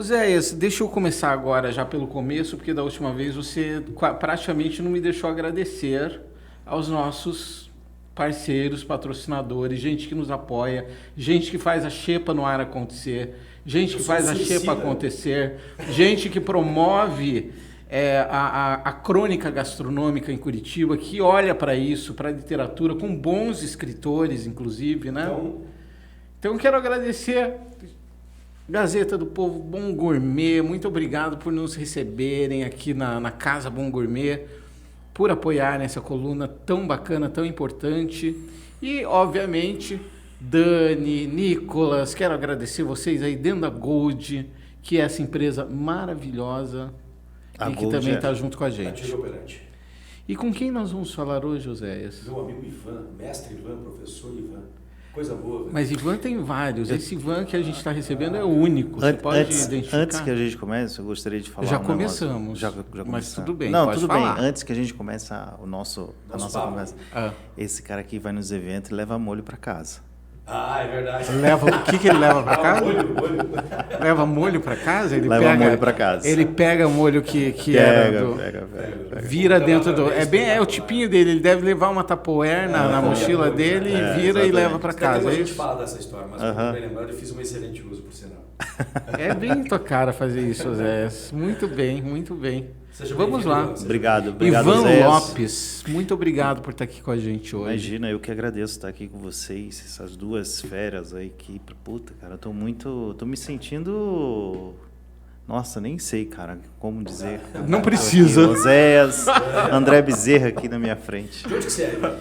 Zéias, deixa eu começar agora já pelo começo, porque da última vez você praticamente não me deixou agradecer aos nossos parceiros, patrocinadores, gente que nos apoia, gente que faz a Xepa no ar acontecer, gente que faz a Xepa acontecer, gente que promove a crônica gastronômica em Curitiba, que olha para isso, para a literatura, com bons escritores, inclusive, né? Então quero agradecer Gazeta do Povo, Bom Gourmet, muito obrigado por nos receberem aqui na Casa Bom Gourmet, por apoiarem essa coluna tão bacana, tão importante. E, obviamente, Dani, Nicolas, quero agradecer vocês aí dentro da Gold, que é essa empresa maravilhosa e que também está junto com a gente. E com quem nós vamos falar hoje, Oséias? Meu amigo Ivan, mestre Ivan, professor Ivan. Coisa boa. Velho. Mas Ivan tem vários. Esse Ivan que a gente está recebendo é o único. Você pode identificar? Antes que a gente comece, eu gostaria de falar Já começamos. Já começamos. Mas tudo bem, Não, pode tudo falar. bem. Antes que a gente comece a nossa conversa. Esse cara aqui vai nos eventos e leva molho para casa. Ah, é verdade. O que ele leva para casa? Molho. Leva molho para casa? Ele leva molho para casa. Ele pega molho que pega, vira dentro do... É o tipinho dele. Ele deve levar uma Tupperware na mochila dele e vira e leva para casa. A gente fala dessa história, mas bem lembrado, eu fiz um excelente uso, por sinal. É bem tua cara fazer isso, Zé. Muito bem, muito bem. Vamos lá. Obrigado, Ivan Zé. Lopes, muito obrigado por estar aqui com a gente hoje. Imagina, eu que agradeço estar aqui com vocês, essas duas férias aí que, puta, cara, tô me sentindo, nossa, nem sei, cara, como dizer. Não precisa. Oséias, André Bezerra aqui na minha frente. De onde que você é, Ivan?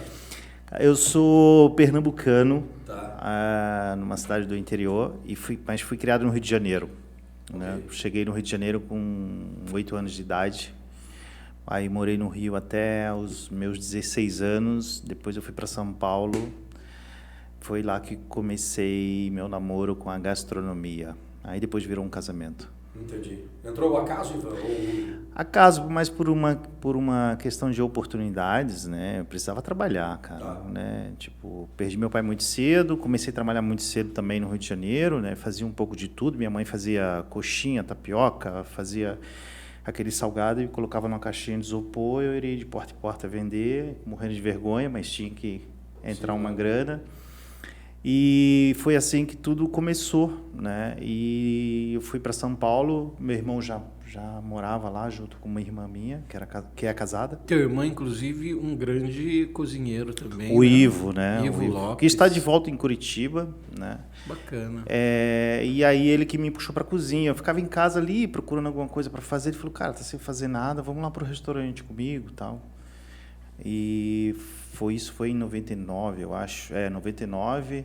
Eu sou pernambucano, tá. Numa cidade do interior, mas fui criado no Rio de Janeiro. Okay. Né? Cheguei no Rio de Janeiro com 8 anos de idade, aí morei no Rio até os meus 16 anos, depois eu fui para São Paulo, foi lá que comecei meu namoro com a gastronomia, aí depois virou um casamento. Entendi. Entrou ao acaso, Ivan? Acaso, mas por uma questão de oportunidades, né? Eu precisava trabalhar, cara, né? Tipo, perdi meu pai muito cedo, comecei a trabalhar muito cedo também no Rio de Janeiro, né? Fazia um pouco de tudo. Minha mãe fazia coxinha, tapioca, fazia aquele salgado e colocava numa caixinha de isopor. Eu iria de porta em porta vender, morrendo de vergonha, mas tinha que entrar uma grana. E foi assim que tudo começou, né? E eu fui para São Paulo, meu irmão já morava lá junto com uma irmã minha, que é casada. Teu irmão, inclusive, um grande cozinheiro também. O Ivo, né? Ivo Lopes. Que está de volta em Curitiba, né? Bacana. E aí ele que me puxou para a cozinha. Eu ficava em casa ali procurando alguma coisa para fazer. Ele falou, cara, tá sem fazer nada, vamos lá pro restaurante comigo, tal. E isso foi em 99, eu acho. 99,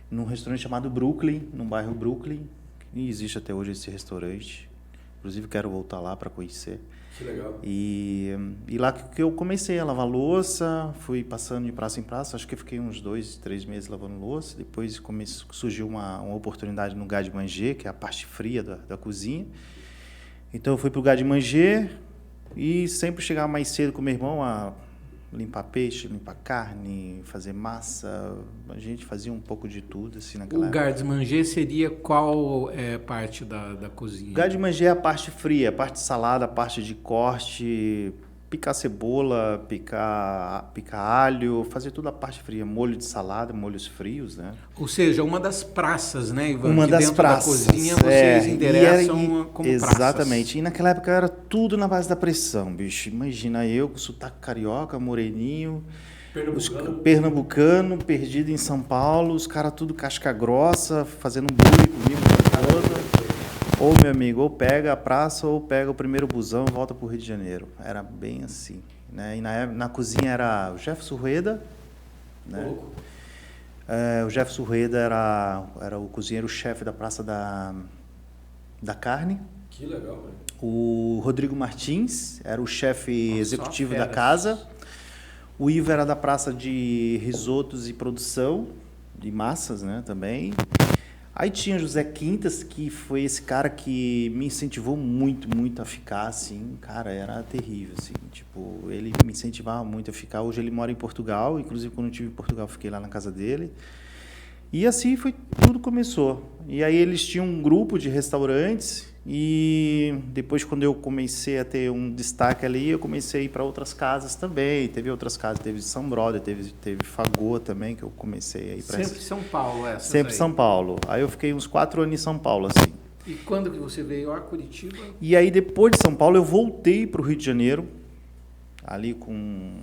num restaurante chamado Brooklyn, num bairro Brooklyn. E existe até hoje esse restaurante. Inclusive, quero voltar lá para conhecer. Que legal. E lá que eu comecei a lavar louça, fui passando de praça em praça. Acho que eu fiquei uns 2, 3 meses lavando louça. Depois surgiu uma oportunidade no garde-manger, que é a parte fria da cozinha. Então, eu fui para o garde-manger e sempre chegava mais cedo com meu irmão a limpar peixe, limpar carne, fazer massa. A gente fazia um pouco de tudo assim naquela época. O garde-manger seria qual parte da cozinha? O garde-manger é a parte fria, a parte de salada, a parte de corte, picar cebola, picar alho, fazer toda a parte fria, molho de salada, molhos frios, né? Ou seja, uma das praças, né, Ivan? Uma que das dentro praças. Da cozinha vocês endereçam como praças. Exatamente. E naquela época era tudo na base da pressão, bicho. Imagina eu com sotaque carioca, moreninho, pernambucano, perdido em São Paulo, os caras tudo casca grossa, fazendo bullying comigo toda. Ou, meu amigo, ou pega a praça ou pega o primeiro busão e volta para o Rio de Janeiro. Era bem assim, né? E na cozinha era o Jefferson Rueda, né? O Jefferson Rueda era o cozinheiro-chefe da Praça da Carne. Que legal, velho. O Rodrigo Martins era o chefe executivo da casa. O Ivo era da Praça de Risotos e Produção, de massas, né, também. Aí tinha José Quintas, que foi esse cara que me incentivou muito, muito a ficar, assim, cara, era terrível, assim, tipo, ele me incentivava muito a ficar. Hoje ele mora em Portugal, inclusive quando eu estive em Portugal eu fiquei lá na casa dele. E assim tudo começou. E aí eles tinham um grupo de restaurantes E depois, quando eu comecei a ter um destaque ali, eu comecei a ir para outras casas também. Teve outras casas, teve São Brother, teve Fagô também, que eu comecei a ir para... Sempre São Paulo, essas Sempre aí. São Paulo. Aí eu fiquei uns 4 anos em São Paulo, assim. E quando que você veio a Curitiba? E aí, depois de São Paulo, eu voltei para o Rio de Janeiro, ali com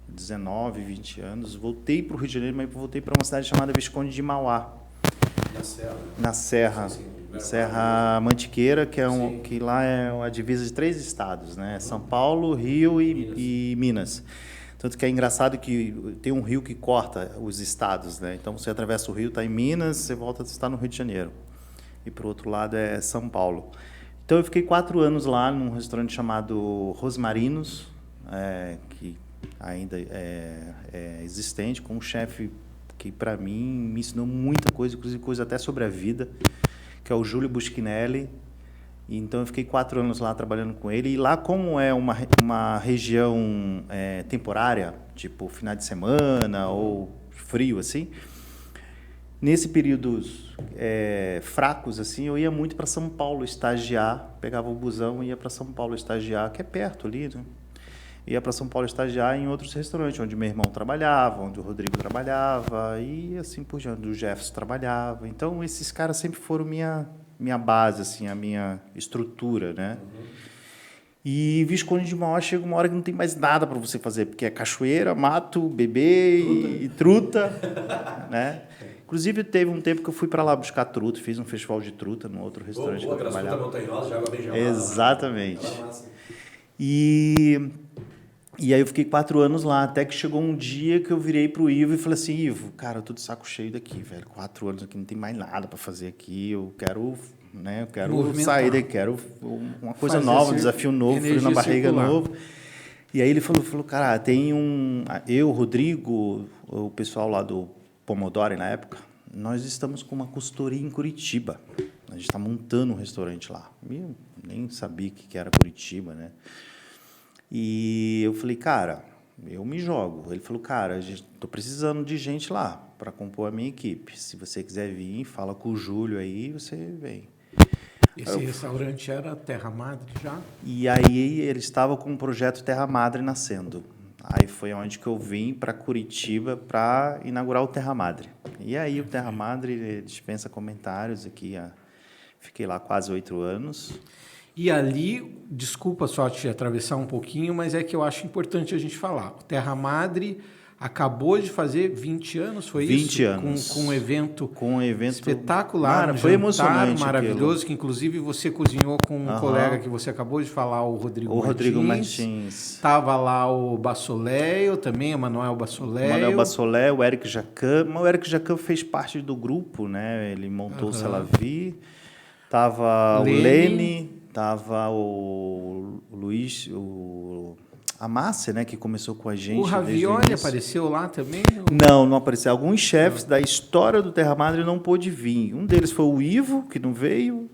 19, 20 anos. Voltei para o Rio de Janeiro, mas voltei para uma cidade chamada Visconde de Mauá. Na Serra. Na Serra. Sim, Serra Mantiqueira, que, Sim. que lá é a divisa de 3 estados, né? São Paulo, Rio e Minas. Tanto que é engraçado que tem um rio que corta os estados, né? Então, você atravessa o rio, está em Minas, você volta a estar no Rio de Janeiro. E, para o outro lado, é São Paulo. Então, eu fiquei 4 anos lá num restaurante chamado Rosmarinos, que ainda é existente, com um chefe que, para mim, me ensinou muita coisa, inclusive coisa até sobre a vida, que é o Júlio Buschinelli. E, então, eu fiquei 4 anos lá trabalhando com ele. E lá, como é uma região temporária, tipo final de semana ou frio, assim, nesse períodos fracos, assim, eu ia muito para São Paulo estagiar, pegava o busão e ia para São Paulo estagiar, que é perto ali, né? Ia para São Paulo estagiar em outros restaurantes, onde meu irmão trabalhava, onde o Rodrigo trabalhava, e assim por diante, onde o Jefferson trabalhava. Então, esses caras sempre foram minha base, assim, a minha estrutura, né? Uhum. E Visconde de Mauá chega uma hora que não tem mais nada para você fazer, porque é cachoeira, mato, bebê e truta, né? Inclusive, teve um tempo que eu fui para lá buscar truta, fiz um festival de truta num outro restaurante que eu trabalhava. Montanhosa, de água bem gelada. Exatamente. E aí eu fiquei 4 anos lá, até que chegou um dia que eu virei pro Ivo e falei assim, Ivo, cara, eu tô de saco cheio daqui, velho, 4 anos aqui, não tem mais nada para fazer aqui, eu quero sair daqui, quero uma coisa nova, um desafio novo, frio na barriga novo. E aí ele falou, cara, tem eu, Rodrigo, o pessoal lá do Pomodoro na época, nós estamos com uma consultoria em Curitiba, a gente está montando um restaurante lá. Eu nem sabia o que era Curitiba, né? E eu falei, cara, eu me jogo. Ele falou, cara, estou precisando de gente lá para compor a minha equipe. Se você quiser vir, fala com o Júlio aí, você vem. Esse restaurante era Terra Madre já? E aí ele estava com o projeto Terra Madre nascendo. Aí foi onde que eu vim para Curitiba para inaugurar o Terra Madre. E aí o Terra Madre dispensa comentários aqui. Fiquei lá quase 8 anos. E ali, desculpa só te atravessar um pouquinho, mas é que eu acho importante a gente falar. O Terra Madre acabou de fazer 20 anos, foi 20 isso? 20 anos. Com um evento Cara, espetacular, foi emocionante, maravilhoso, aquilo. Que inclusive você cozinhou com um colega que você acabou de falar, o Rodrigo Martins. Estava lá o Bassoléio também, o Manuel Bassoléio. Manuel Bassoléio, o Eric Jacan. O Eric Jacan fez parte do grupo, né? Ele montou o Celavi. Tava o Lene. Tava o Luiz, a Márcia, né, que começou com a gente. O Ravioli apareceu lá também? Não apareceu. Alguns chefes da história do Terra Madre não pôde vir. Um deles foi o Ivo, que não veio,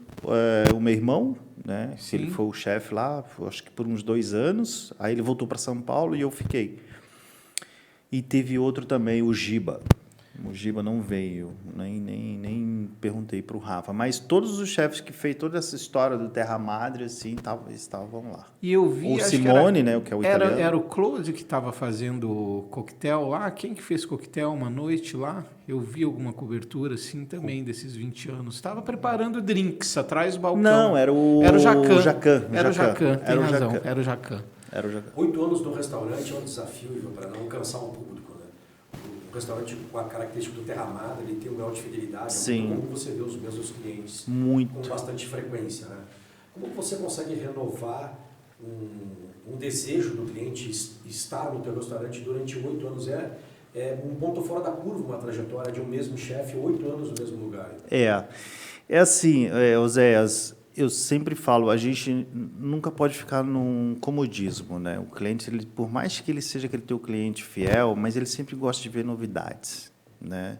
o meu irmão, né? Sim. Ele foi o chefe lá, acho que por uns 2 anos. Aí ele voltou para São Paulo e eu fiquei. E teve outro também, o Giba. O Giba não veio, nem perguntei para o Rafa. Mas todos os chefes que fez toda essa história do Terra Madre, assim, estavam lá. E eu vi... O Simone, né, o que é o italiano. Era o Close que estava fazendo coquetel lá? Quem que fez coquetel uma noite lá? Eu vi alguma cobertura, assim, também, desses 20 anos. Estava preparando drinks atrás do balcão. Não, era o Jacan. Era o Jacan, tem razão. Era o Jacan. 8 anos no restaurante é um desafio, para não cansar um público. O restaurante com a característica do Terra Madre, ele tem um grau de fidelidade. Sim. É muito comum você ver os mesmos clientes com bastante frequência. Né? Como você consegue renovar um desejo do cliente estar no teu restaurante durante 8 anos? É um ponto fora da curva, uma trajetória de um mesmo chefe, 8 anos no mesmo lugar. É assim, Oséias, eu sempre falo, a gente nunca pode ficar num comodismo, né? O cliente, por mais que ele seja aquele teu cliente fiel, mas ele sempre gosta de ver novidades, né?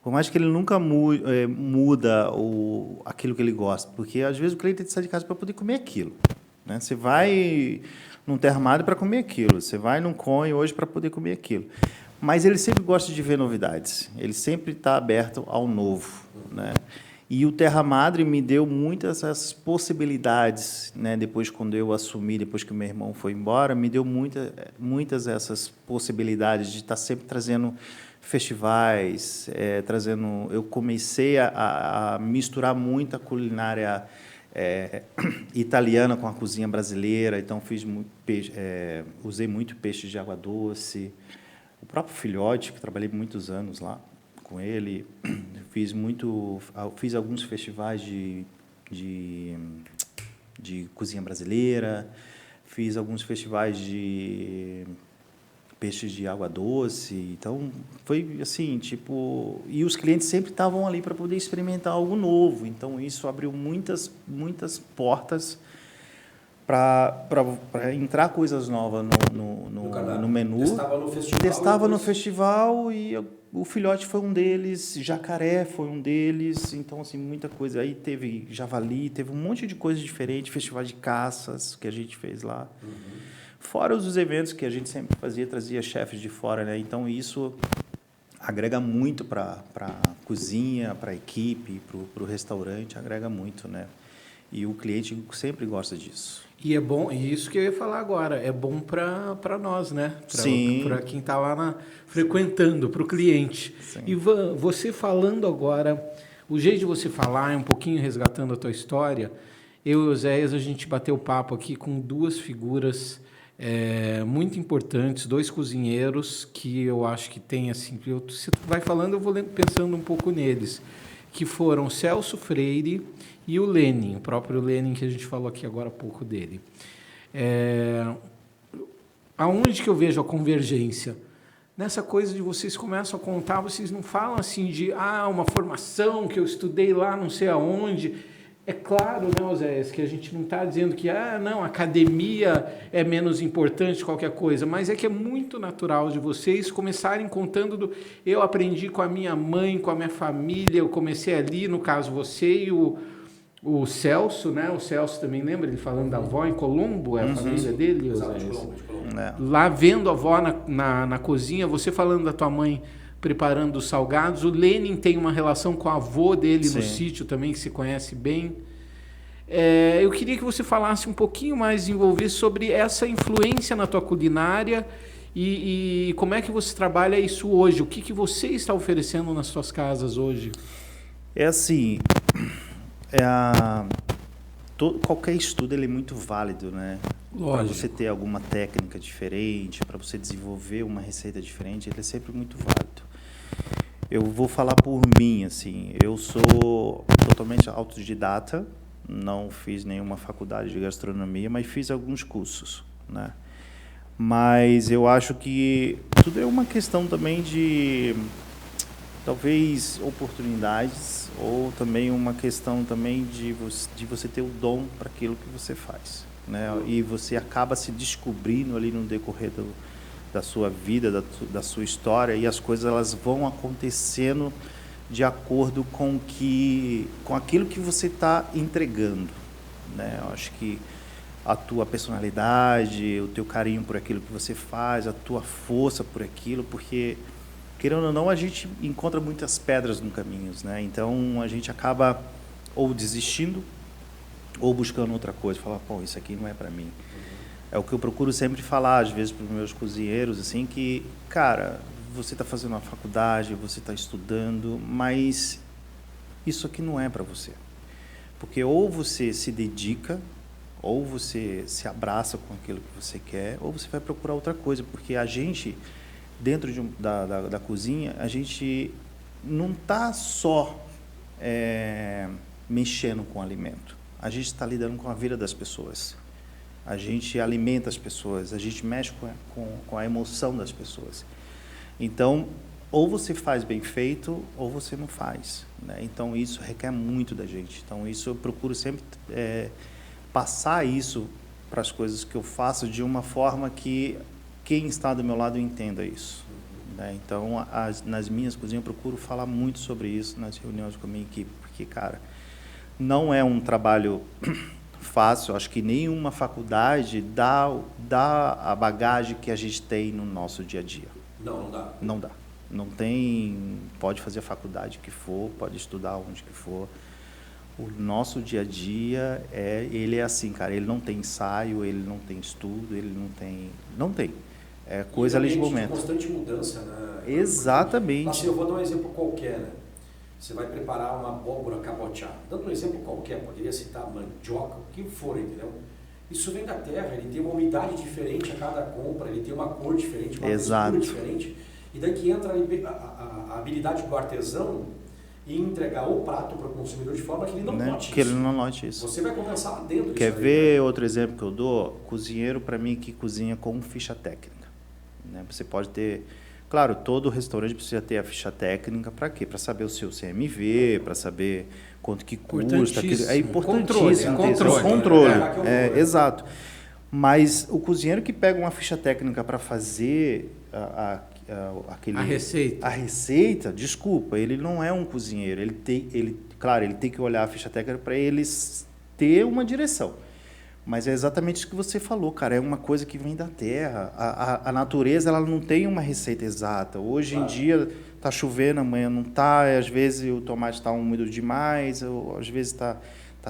Por mais que ele nunca muda aquilo que ele gosta, porque às vezes o cliente tem que sair de casa para poder comer aquilo, né? Você vai num Terra Madre para comer aquilo, você vai num Conhe hoje para poder comer aquilo, mas ele sempre gosta de ver novidades, ele sempre está aberto ao novo, né? E o Terra Madre me deu muitas essas possibilidades, né? Depois, quando eu assumi, depois que o meu irmão foi embora, me deu muitas essas possibilidades de estar sempre trazendo festivais, trazendo. Eu comecei a misturar muito a culinária italiana com a cozinha brasileira, então fiz muito usei muito peixe de água doce, o próprio filhote, que trabalhei muitos anos lá com ele, fiz alguns festivais de cozinha brasileira, fiz alguns festivais de peixes de água doce, então foi assim, tipo, e os clientes sempre estavam ali para poder experimentar algo novo, então isso abriu muitas portas para entrar coisas novas no menu. Testava no festival e o filhote foi um deles, jacaré foi um deles, então assim, muita coisa. Aí teve javali, teve um monte de coisa diferente, festival de caças que a gente fez lá. Fora os eventos que a gente sempre fazia, trazia chefes de fora, né? Então isso agrega muito para a cozinha, para a equipe, para o restaurante, agrega muito, né? E o cliente sempre gosta disso. E é bom, e isso que eu ia falar agora, é bom para nós, né? Para quem está lá frequentando, para o cliente. Sim. Ivan, você falando agora, o jeito de você falar é um pouquinho resgatando a tua história. Eu e o Oséias, a gente bateu papo aqui com duas figuras muito importantes, dois cozinheiros que eu acho que tem, assim, você vai falando, eu vou pensando um pouco neles, que foram Celso Freire e o Lenin, o próprio Lenin que a gente falou aqui agora há pouco dele. Aonde que eu vejo a convergência? Nessa coisa de vocês começam a contar, vocês não falam assim de uma formação que eu estudei lá não sei aonde. É claro, né, Oséias, que a gente não está dizendo que não, academia é menos importante qualquer coisa, mas é que é muito natural de vocês começarem contando eu aprendi com a minha mãe, com a minha família, eu comecei ali, no caso você e o Celso, né? O Celso também lembra ele falando da avó em Colombo, é a família dele, Oséias? Lá vendo a avó na cozinha, você falando da tua mãe preparando os salgados. O Lenin tem uma relação com a avó dele no sítio também, que se conhece bem. Eu queria que você falasse um pouquinho mais, desenvolver sobre essa influência na tua culinária e como é que você trabalha isso hoje. O que você está oferecendo nas suas casas hoje? É assim, qualquer estudo ele é muito válido, né? Para você ter alguma técnica diferente, para você desenvolver uma receita diferente, ele é sempre muito válido. Eu vou falar por mim, assim, eu sou totalmente autodidata, não fiz nenhuma faculdade de gastronomia, mas fiz alguns cursos, né? Mas eu acho que tudo é uma questão também de, talvez, oportunidades, ou também uma questão também de você ter o dom para aquilo que você faz, né? E você acaba se descobrindo ali no decorrer da sua vida, da sua história, e as coisas elas vão acontecendo de acordo com aquilo que você está entregando, né? Eu acho que a tua personalidade, o teu carinho por aquilo que você faz, a tua força por aquilo, porque, querendo ou não, a gente encontra muitas pedras no caminho, né? Então, a gente acaba ou desistindo ou buscando outra coisa, falar, pô, isso aqui não é para mim. É o que eu procuro sempre falar, às vezes, para os meus cozinheiros, assim, que, cara, você está fazendo uma faculdade, você está estudando, mas isso aqui não é para você. Porque ou você se dedica, ou você se abraça com aquilo que você quer, ou você vai procurar outra coisa, porque a gente, dentro da cozinha, a gente não está só mexendo com o alimento. A gente está lidando com a vida das pessoas. A gente alimenta as pessoas, a gente mexe com a emoção das pessoas. Então, ou você faz bem feito, ou você não faz, né? Então, isso requer muito da gente. Então, isso eu procuro sempre passar isso para as coisas que eu faço de uma forma que quem está do meu lado entenda isso, né? Então, nas minhas cozinhas, eu procuro falar muito sobre isso nas reuniões com a minha equipe, porque, cara, não é um trabalho fácil. Acho que nenhuma faculdade dá a bagagem que a gente tem no nosso dia a dia. Não dá. Não dá. Não tem, pode fazer a faculdade que for, pode estudar onde que for, O nosso dia a dia, ele é assim, cara, ele não tem ensaio, ele não tem estudo, ele não tem. É coisa ali de momento. Constante mudança, né? Exatamente. Assim, eu vou dar um exemplo qualquer, né? Você vai preparar uma abóbora cabotiá. Dando um exemplo qualquer, poderia citar mandioca, o que for, entendeu? Isso vem da terra, ele tem uma umidade diferente a cada compra, ele tem uma cor diferente, uma textura diferente. E daí que entra a habilidade do artesão em entregar o prato para o consumidor de forma que ele não note que isso. ele não note isso. Você vai compensar lá dentro. Quer ver outro exemplo que eu dou? Cozinheiro, para mim, que cozinha com ficha técnica. Né? Você pode ter... Claro, todo restaurante precisa ter a ficha técnica para quê? Para saber o seu CMV, para saber quanto que custa. É importantíssimo. Controle. Exato. Mas o cozinheiro que pega uma ficha técnica para fazer a receita, desculpa, ele não é um cozinheiro. Claro, ele tem que olhar a ficha técnica para ele ter uma direção. Mas é exatamente isso que você falou, cara. É uma coisa que vem da terra. A natureza, ela não tem uma receita exata. Hoje em dia está chovendo, amanhã não está. Às vezes o tomate está úmido demais, ou às vezes está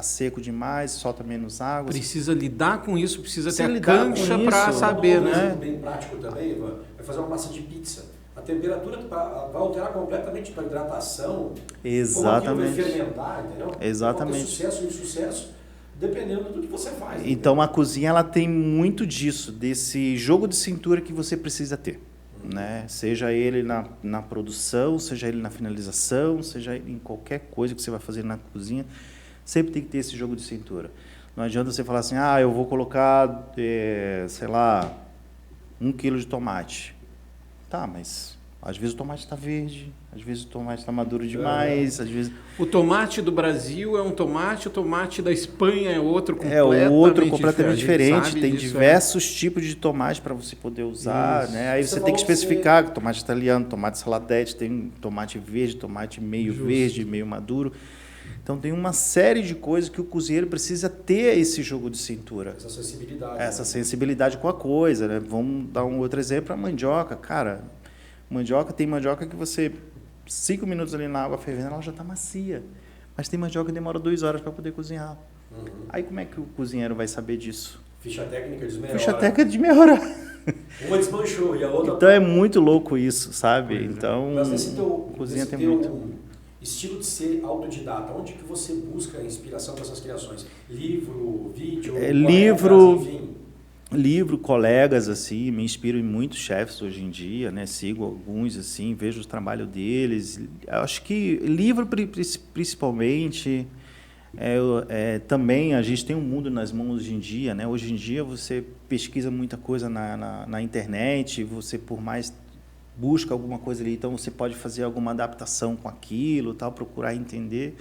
seco demais, solta menos água. Precisa lidar com isso, precisa ter a cancha para saber, né? Bem prático também, Ivan. Vai fazer uma massa de pizza. A temperatura vai alterar completamente a hidratação. Exatamente. Como aquilo vai fermentar, entendeu? Exatamente. Pode ter sucesso ou insucesso, dependendo do que você faz. Então, entendeu? A cozinha, ela tem muito disso, desse jogo de cintura que você precisa ter. Né? Seja ele na produção, seja ele na finalização, seja em qualquer coisa que você vai fazer na cozinha, sempre tem que ter esse jogo de cintura. Não adianta você falar assim, eu vou colocar, sei lá, 1 quilo de tomate. Tá, mas às vezes o tomate está verde, às vezes o tomate está maduro demais, às vezes... O tomate do Brasil é um tomate, o tomate da Espanha é outro completamente diferente. Tem diversos tipos de tomate para você poder usar, isso. Né? Aí você tem que especificar tomate italiano, tomate saladete, tem tomate verde, tomate meio verde, meio maduro. Então tem uma série de coisas que o cozinheiro precisa ter esse jogo de cintura. Essa sensibilidade. Essa sensibilidade com a coisa, né? Vamos dar um outro exemplo, a mandioca. Cara, tem mandioca que você, 5 minutos ali na água fervendo, ela já está macia. Mas tem mandioca que demora 2 horas para poder cozinhar. Aí como é que o cozinheiro vai saber disso? Ficha técnica de meia hora. Ficha técnica de meia hora. Uma desmanchou e a outra... Então é muito louco isso, sabe? Então, cozinha tem muito... Estilo de ser autodidata, onde que você busca a inspiração para essas criações? Livro, vídeo, livro, colegas, assim, me inspiro em muitos chefes hoje em dia, né? Sigo alguns, assim, vejo o trabalho deles. Acho que livro, principalmente, também a gente tem um mundo nas mãos hoje em dia, né? Hoje em dia você pesquisa muita coisa na internet, você por mais... busca alguma coisa ali, então você pode fazer alguma adaptação com aquilo, tal, procurar entender,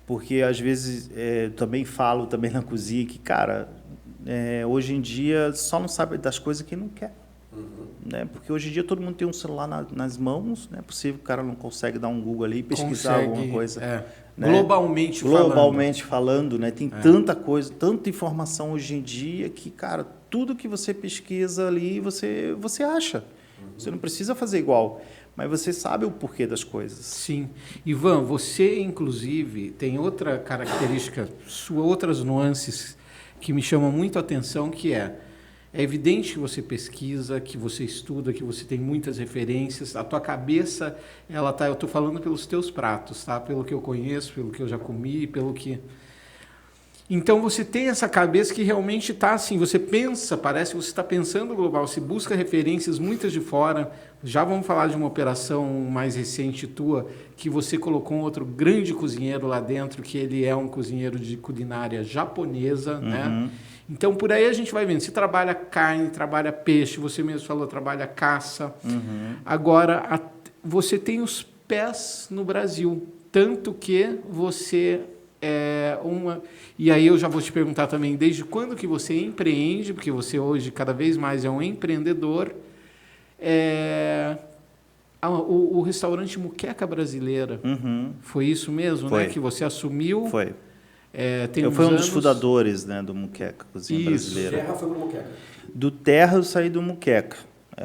porque às vezes também falo também na cozinha que, cara, hoje em dia só não sabe das coisas que não quer, né? Porque hoje em dia todo mundo tem um celular nas mãos, não é possível que o cara não consegue dar um Google ali e pesquisar alguma coisa. Né? Globalmente falando, né? Tem tanta coisa, tanta informação hoje em dia que, cara, tudo que você pesquisa ali, você acha. Você não precisa fazer igual, mas você sabe o porquê das coisas. Sim. Ivan, você, inclusive, tem outra característica, outras nuances que me chamam muito a atenção, que é evidente que você pesquisa, que você estuda, que você tem muitas referências, a tua cabeça, eu estou falando pelos teus pratos, tá? Pelo que eu conheço, pelo que eu já comi, pelo que... Então você tem essa cabeça que realmente está assim, você pensa, parece que você está pensando global, você busca referências muitas de fora. Já vamos falar de uma operação mais recente tua, que você colocou um outro grande cozinheiro lá dentro, que ele é um cozinheiro de culinária japonesa, né? Então por aí a gente vai vendo, você trabalha carne, trabalha peixe, você mesmo falou, trabalha caça. Agora, você tem os pés no Brasil, tanto que você... E aí eu já vou te perguntar também, desde quando que você empreende, porque você hoje cada vez mais é um empreendedor, o restaurante Muqueca Brasileira, foi isso mesmo, né? Que você assumiu? Foi. Eu fui um dos fundadores, né, do Muqueca, Cozinha Brasileira. Terra foi pro Muqueca? Do Terra eu saí do Muqueca.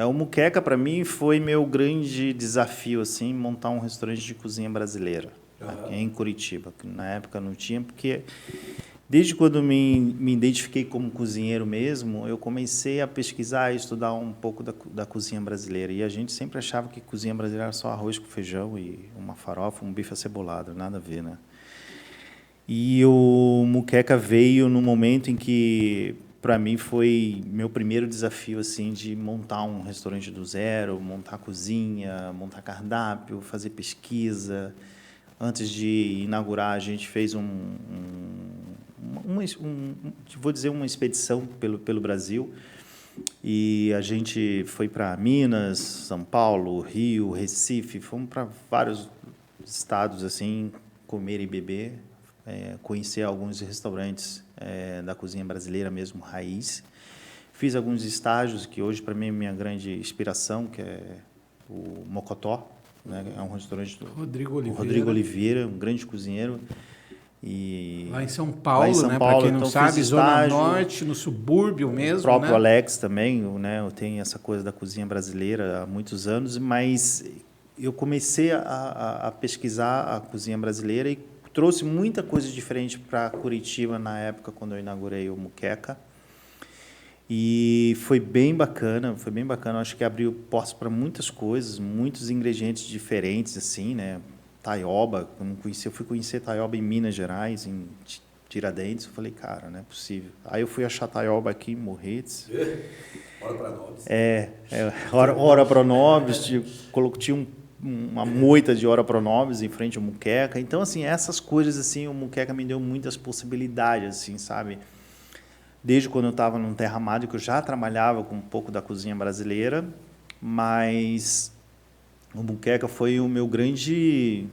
O Muqueca, para mim, foi meu grande desafio, assim, montar um restaurante de cozinha brasileira. aqui em Curitiba. Na época não tinha, porque desde quando me identifiquei como cozinheiro mesmo, eu comecei a pesquisar e estudar um pouco da cozinha brasileira. E a gente sempre achava que cozinha brasileira era só arroz com feijão e uma farofa, um bife acebolado, nada a ver, né? E o muqueca veio no momento em que, para mim, foi meu primeiro desafio assim de montar um restaurante do zero, montar cozinha, montar cardápio, fazer pesquisa. Antes de inaugurar, a gente fez vou dizer, uma expedição pelo Brasil. E a gente foi para Minas, São Paulo, Rio, Recife, fomos para vários estados assim, comer e beber. Conhecer alguns restaurantes da cozinha brasileira mesmo, raiz. Fiz alguns estágios que hoje, para mim, é minha grande inspiração, que é o Mocotó, né? É um restaurante do Rodrigo Oliveira, um grande cozinheiro. E lá em São Paulo, né? Para quem não então, sabe, Zona Norte, no subúrbio mesmo. O próprio né? Alex também, né? Eu tenho essa coisa da cozinha brasileira há muitos anos, mas eu comecei a pesquisar a cozinha brasileira e trouxe muita coisa diferente para Curitiba na época, quando eu inaugurei o Muqueca. E foi bem bacana, foi bem bacana. Acho que abriu portas para muitas coisas, muitos ingredientes diferentes, assim, né? Taioba, eu não conhecia, eu fui conhecer taioba em Minas Gerais, em Tiradentes. Eu falei, cara, não é possível. Aí eu fui achar taioba aqui em Morretes. Ora para nós. Ora para nós, tinha uma moita de ora pronobis em frente ao muqueca. Então, assim, essas coisas, assim, o muqueca me deu muitas possibilidades, assim, sabe? Desde quando eu estava no Terra Madre, que eu já trabalhava com um pouco da cozinha brasileira, mas o muqueca foi o meu grande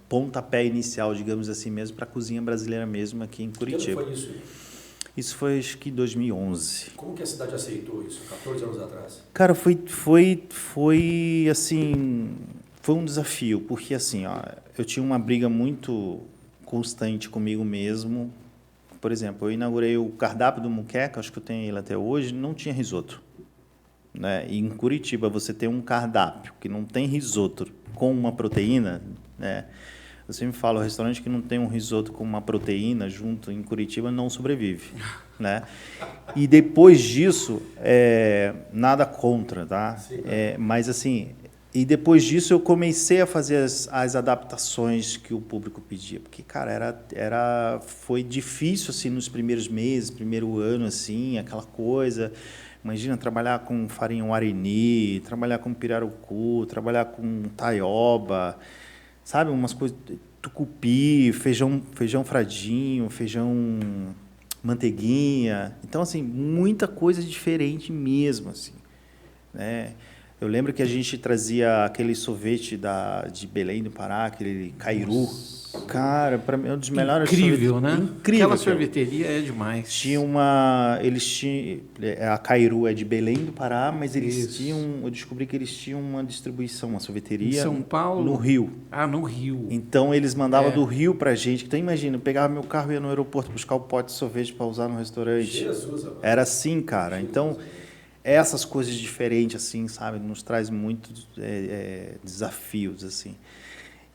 pontapé inicial, digamos assim mesmo, para a cozinha brasileira mesmo aqui em Curitiba. Que ano foi isso? Isso foi, acho que, 2011. Como que a cidade aceitou isso, 14 anos atrás? Cara, foi assim, foi um desafio, porque assim, ó, eu tinha uma briga muito constante comigo mesmo. Por exemplo, eu inaugurei o cardápio do muqueca, acho que eu tenho ele até hoje, não tinha risoto, né? E em Curitiba você tem um cardápio que não tem risoto com uma proteína, né? Eu sempre falo, o restaurante que não tem um risoto com uma proteína junto em Curitiba não sobrevive, né? E depois disso, nada contra, tá? Sim, mas assim, e depois disso eu comecei a fazer as adaptações que o público pedia, porque, cara, foi difícil, assim, nos primeiros meses, primeiro ano, assim, aquela coisa. Imagina trabalhar com farinha guarani, trabalhar com pirarucu, trabalhar com taioba, sabe, umas coisas, tucupi, feijão fradinho, feijão manteiguinha. Então, assim, muita coisa diferente mesmo, assim, né? Eu lembro que a gente trazia aquele sorvete de Belém do Pará, aquele cairu. Nossa. Cara, para mim é um dos melhores sorvetes. Incrível, né? Incrível. Aquela sorveteria é demais. Eles tinham, a cairu é de Belém do Pará, mas eles eu descobri que eles tinham uma distribuição, uma sorveteria em São Paulo? No Rio. Ah, no Rio. Então eles mandavam do Rio pra gente. Então imagina, eu pegava meu carro e ia no aeroporto buscar o pote de sorvete para usar no restaurante. Jesus, era assim, cara. Jesus. Então essas coisas diferentes, assim, sabe, nos traz muitos desafios, assim.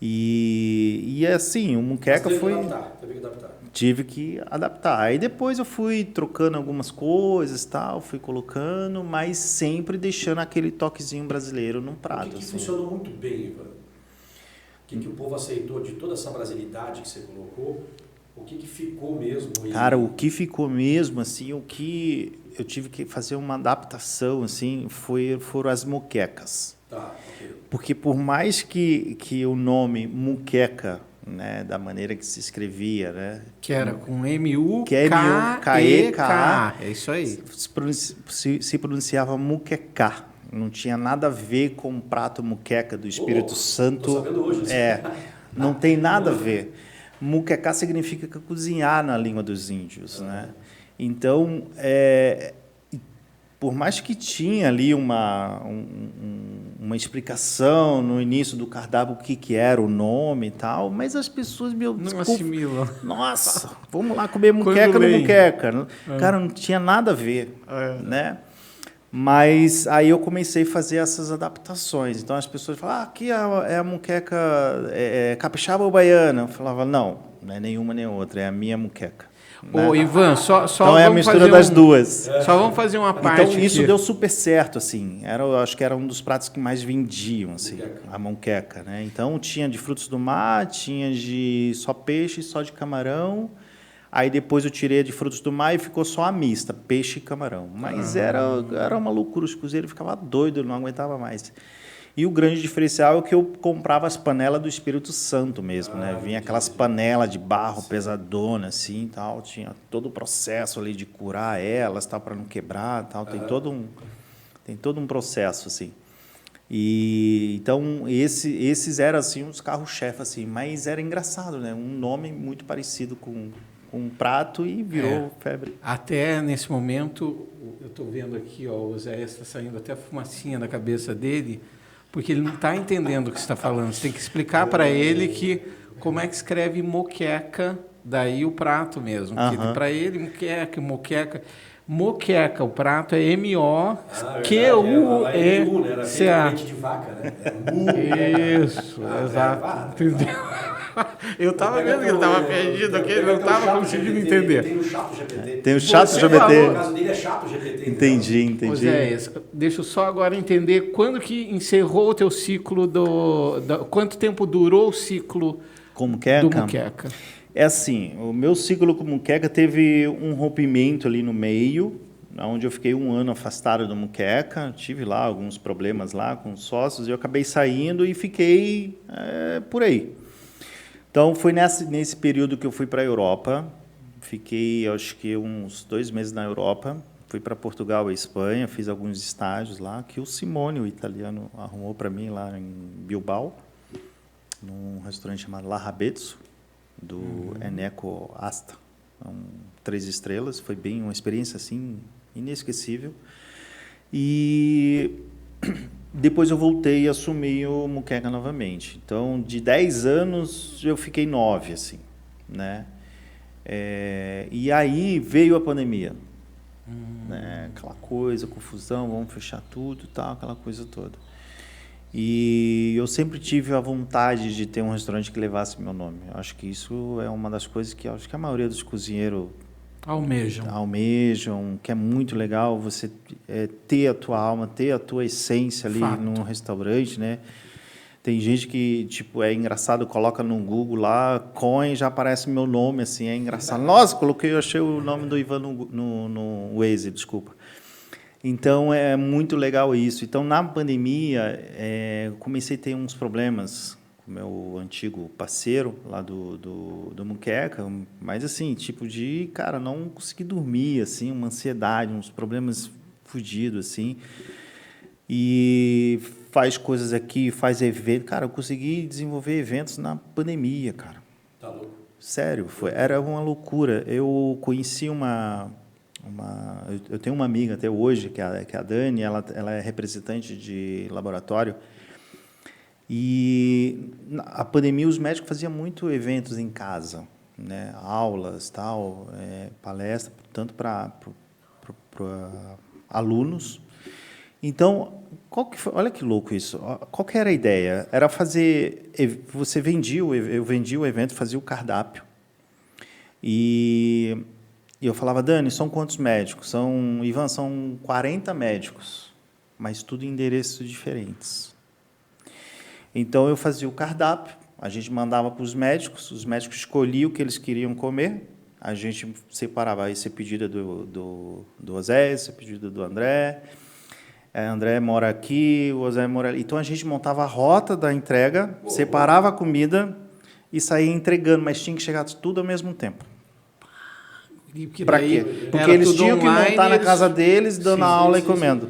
E assim, o muqueca foi... Teve que adaptar. Tive que adaptar. Aí depois eu fui trocando algumas coisas, tal, fui colocando, mas sempre deixando aquele toquezinho brasileiro no prato. O que assim. funcionou muito bem, Ivan? O que o povo aceitou de toda essa brasilidade que você colocou? O que ficou mesmo? Cara, o que ficou mesmo, assim, o que eu tive que fazer uma adaptação, assim, foram as moquecas. Tá, ok. Porque por mais que o nome muqueca, né, da maneira que se escrevia, né, que era com M-U-K-E-K, é isso aí, se pronunciava muqueca, não tinha nada a ver com o prato muqueca do Espírito Santo. Tô sabendo hoje. Não tem nada a ver. Muqueca significa cozinhar na língua dos índios, né? Então, por mais que tinha ali uma explicação no início do cardápio o que era o nome e tal, mas as pessoas não assimilam. Nossa, vamos lá comer muqueca no muqueca. Cara, não tinha nada a ver, né? Mas aí eu comecei a fazer essas adaptações. Então as pessoas falavam, aqui é a moqueca capixaba ou baiana? Eu falava, não é nenhuma nem outra, é a minha moqueca. Ô, Ivan, só então é a mistura das duas. Só vamos fazer uma parte Então isso aqui. deu super certo, assim. Eu acho que era um dos pratos que mais vendiam, assim, a moqueca, né? Então tinha de frutos do mar, tinha de só peixe, só de camarão. Aí depois eu tirei a de frutos do mar e ficou só a mista, peixe e camarão. Mas era uma loucura, os cozinheiros ficavam doidos, não aguentava mais. E o grande diferencial é que eu comprava as panelas do Espírito Santo mesmo, né? Vinha aquelas panelas de barro pesadona, assim, tal. Tinha todo o processo ali de curar elas, tal, para não quebrar, tal. Tem todo um processo, assim. E então esses eram assim uns carros-chefe, assim. Mas era engraçado, né? Um nome muito parecido com um prato e virou febre. Até nesse momento, eu estou vendo aqui, ó, o Zé está saindo até a fumacinha da cabeça dele, porque ele não está entendendo o que você está falando. Você tem que explicar para ele que como é que escreve moqueca, daí o prato mesmo. Para ele, moqueca. Moqueca, o prato é M-O-Q-U-E-C-A. De vaca, né? Isso, exato. Entendeu? Eu estava vendo que ele estava perdido aqui, ele não estava conseguindo entender. Tem o chato GPT. Tem o chato GPT. No caso dele é chato GPT. Entendi. Zé, deixa eu só agora entender quando que encerrou o teu ciclo quanto tempo durou o ciclo do moqueca? É assim, o meu ciclo com moqueca teve um rompimento ali no meio, onde eu fiquei 1 ano afastado da moqueca, tive lá alguns problemas lá com os sócios, e eu acabei saindo e fiquei por aí. Então, foi nesse período que eu fui para a Europa, fiquei, acho que, uns 2 meses na Europa, fui para Portugal e Espanha, fiz alguns estágios lá, que o Simone, o italiano, arrumou para mim lá em Bilbao, num restaurante chamado La Rabezzo, do Eneco Asta, 3 estrelas, foi bem uma experiência assim inesquecível. E depois eu voltei e assumi o moqueca novamente. Então, de 10 anos, eu fiquei 9, assim, né? E aí veio a pandemia, né? Aquela coisa, confusão, vamos fechar tudo, tal, aquela coisa toda. E eu sempre tive a vontade de ter um restaurante que levasse meu nome. Eu acho que isso é uma das coisas que eu acho que a maioria dos cozinheiros almejam, que é muito legal você ter a tua alma, ter a tua essência ali num restaurante, né? Tem gente que, tipo, é engraçado, coloca no Google lá, Coin, já aparece meu nome, assim, é engraçado. Nossa, eu achei o nome do Ivan no Waze, desculpa. Então, é muito legal isso. Então, na pandemia, comecei a ter uns problemas com o meu antigo parceiro lá do moqueca, mas assim, tipo de, cara, não consegui dormir, assim, uma ansiedade, uns problemas fodidos, assim. E faz coisas aqui, faz evento. Cara, eu consegui desenvolver eventos na pandemia, cara. Tá louco? Sério, era uma loucura. Eu conheci eu tenho uma amiga até hoje, que é a Dani, ela é representante de laboratório, e a pandemia os médicos faziam muito eventos em casa, né? Aulas, tal, palestra, tanto para alunos. Então, olha que louco isso, qual que era a ideia? Era fazer, eu vendia o evento, fazia o cardápio, e eu falava, Dani, são quantos médicos? Ivan, são 40 médicos, mas tudo em endereços diferentes. Então, eu fazia o cardápio, a gente mandava para os médicos escolhiam o que eles queriam comer, a gente separava, esse pedido do Osé, esse pedido do André, André mora aqui, o Osé mora ali. Então, a gente montava a rota da entrega, separava a comida e saía entregando, mas tinha que chegar tudo ao mesmo tempo. Para quê? Porque eles tinham que montar na casa deles, dando aula e comendo.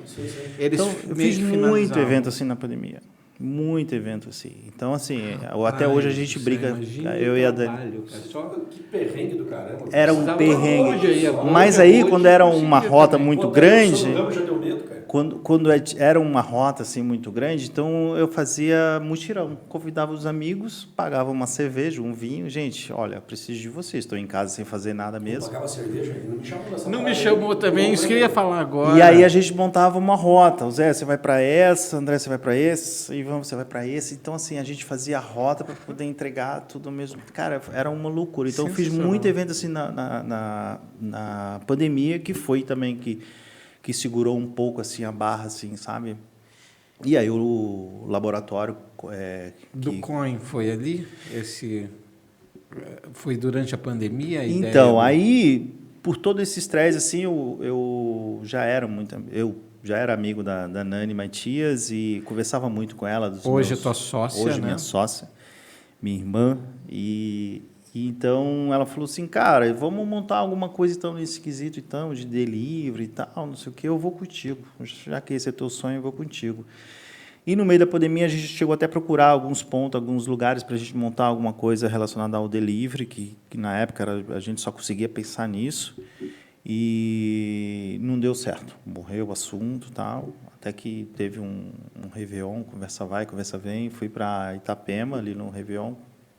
Então, eu fiz muito evento assim na pandemia. Muito evento assim. Então, assim, até hoje a gente briga, eu e a Dani. Só que perrengue do caramba. Era um perrengue. Mas aí, quando era uma rota muito grande... O ramo já deu medo, cara. quando era uma rota assim muito grande, então eu fazia mutirão, convidava os amigos, pagava uma cerveja, um vinho, gente, olha, preciso de vocês, estou em casa sem fazer nada mesmo. Pagava cerveja, não me chamou nessa Não me chamou também, isso que eu ia falar agora. E aí a gente montava uma rota, o Zé, você vai para essa, André, você vai para esse, Ivan, você vai para esse, então assim, a gente fazia a rota para poder entregar tudo mesmo, cara, era uma loucura, então eu fiz muito evento assim na pandemia, que foi também que segurou um pouco assim a barra, assim, sabe? E aí o laboratório do COIN foi ali? Foi durante a pandemia? Então, aí por todo esse estresse assim, eu já era amigo da Nani Matias e conversava muito com ela. Hoje é tua sócia, hoje né? Minha sócia, minha irmã e então ela falou assim, cara, vamos montar alguma coisa então nesse quesito então, de delivery e tal, não sei o que, eu vou contigo. Já que esse é teu sonho, eu vou contigo. E no meio da pandemia a gente chegou até a procurar alguns pontos, alguns lugares para a gente montar alguma coisa relacionada ao delivery, que na época a gente só conseguia pensar nisso. E não deu certo. Morreu o assunto e tal. Até que teve um Réveillon, conversa vai, conversa vem. Fui para Itapema, ali no Réveillon.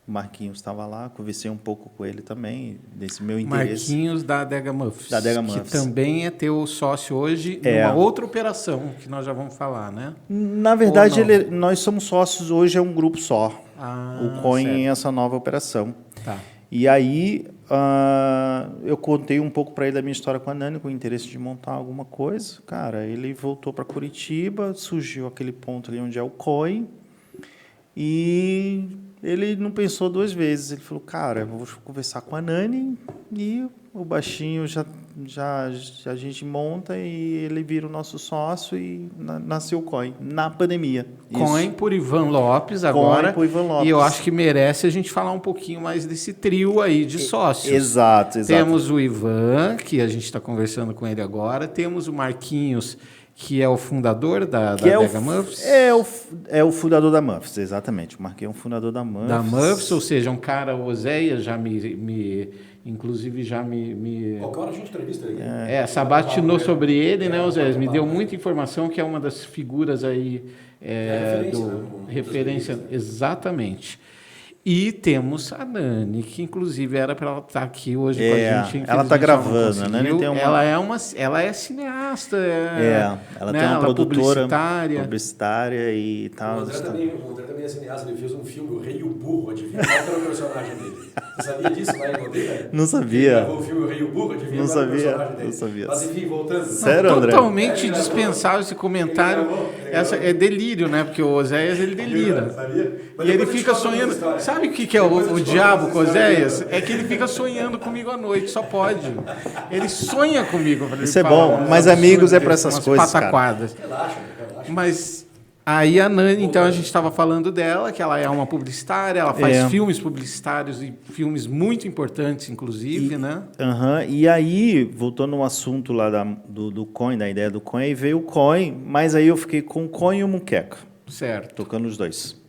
O Marquinhos estava lá, conversei um pouco com ele também, desse meu interesse. Marquinhos da Adega Muffs. Da Adega Muffs. Que também é teu sócio hoje numa outra operação, que nós já vamos falar, né? Na verdade, nós somos sócios, hoje é um grupo só. O COIN certo. em essa nova operação. Tá. E aí, eu contei um pouco para ele da minha história com a Nani, com o interesse de montar alguma coisa. Cara, ele voltou para Curitiba, surgiu aquele ponto ali onde é o COIN, e ele não pensou duas vezes. Ele falou, cara, eu vou conversar com a Nani e o baixinho a gente monta e ele vira o nosso sócio e nasceu o COIN, na pandemia. COIN por Ivan Lopes agora. COIN por Ivan Lopes. E eu acho que merece a gente falar um pouquinho mais desse trio aí de sócios. Exato. Temos o Ivan, que a gente está conversando com ele agora. Temos o Marquinhos, que é o fundador da Adega Muffs. É o fundador da Muffs, exatamente. O Marquinhos é o fundador da Muffs. Da Muffs, ou seja, um cara, o Oséias já inclusive já Qualquer hora a gente entrevista ele. sabatinou sobre ele, né, Oséias? Me deu muita informação que é uma das figuras aí referência, exatamente. E temos a Nani, que inclusive era para ela estar aqui hoje com a gente. Ela está gravando, né? Ela é cineasta. Ela né? tem uma produtora publicitária e tal. O André também é cineasta, ele fez um filme, O Rei e o Burro, adivinha qual era o personagem dele? Você sabia disso lá em Londrina? Não sabia. Ele gravou o filme O Rei e o Burro, adivinha qual era o personagem dele? Não sabia. Mas enfim, voltando. Sério, André? Totalmente dispensável esse comentário. É delírio, né? Porque o Oséias, ele delira. Sabia? E ele fica sonhando. Sabe o que é o diabo com o Oséias? É que ele fica sonhando comigo à noite, só pode. Ele sonha comigo. Isso é bom, mas amigos é para essas coisas, pataquadas. Relaxa. Mas aí a Nani, então a gente estava falando dela, que ela é uma publicitária, ela faz filmes publicitários e filmes muito importantes, inclusive, né? E aí, voltando ao assunto lá do COIN, da ideia do COIN, aí veio o COIN, mas aí eu fiquei com o COIN e o Muqueca. Certo. Tocando os dois.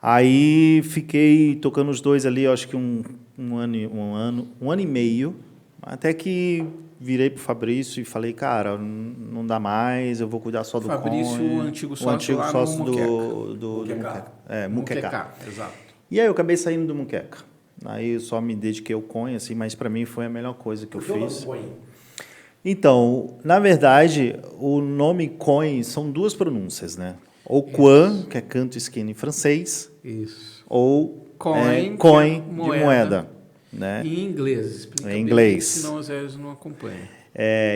Aí fiquei tocando os dois ali, acho que um ano e meio, até que virei pro Fabrício e falei, cara, não dá mais, eu vou cuidar só do Fabrício, COIN. o antigo sócio do Muqueca. Muqueca. Exato. E aí eu acabei saindo do Muqueca. Aí eu só me dediquei ao COIN, assim, mas para mim foi a melhor coisa que eu fiz. Então, na verdade, o nome COIN são duas pronúncias, né? Ou Coin, que é canto esquina em francês, ou Coin, de moeda. Né? Em inglês. Em inglês. Senão os Zéios não acompanham.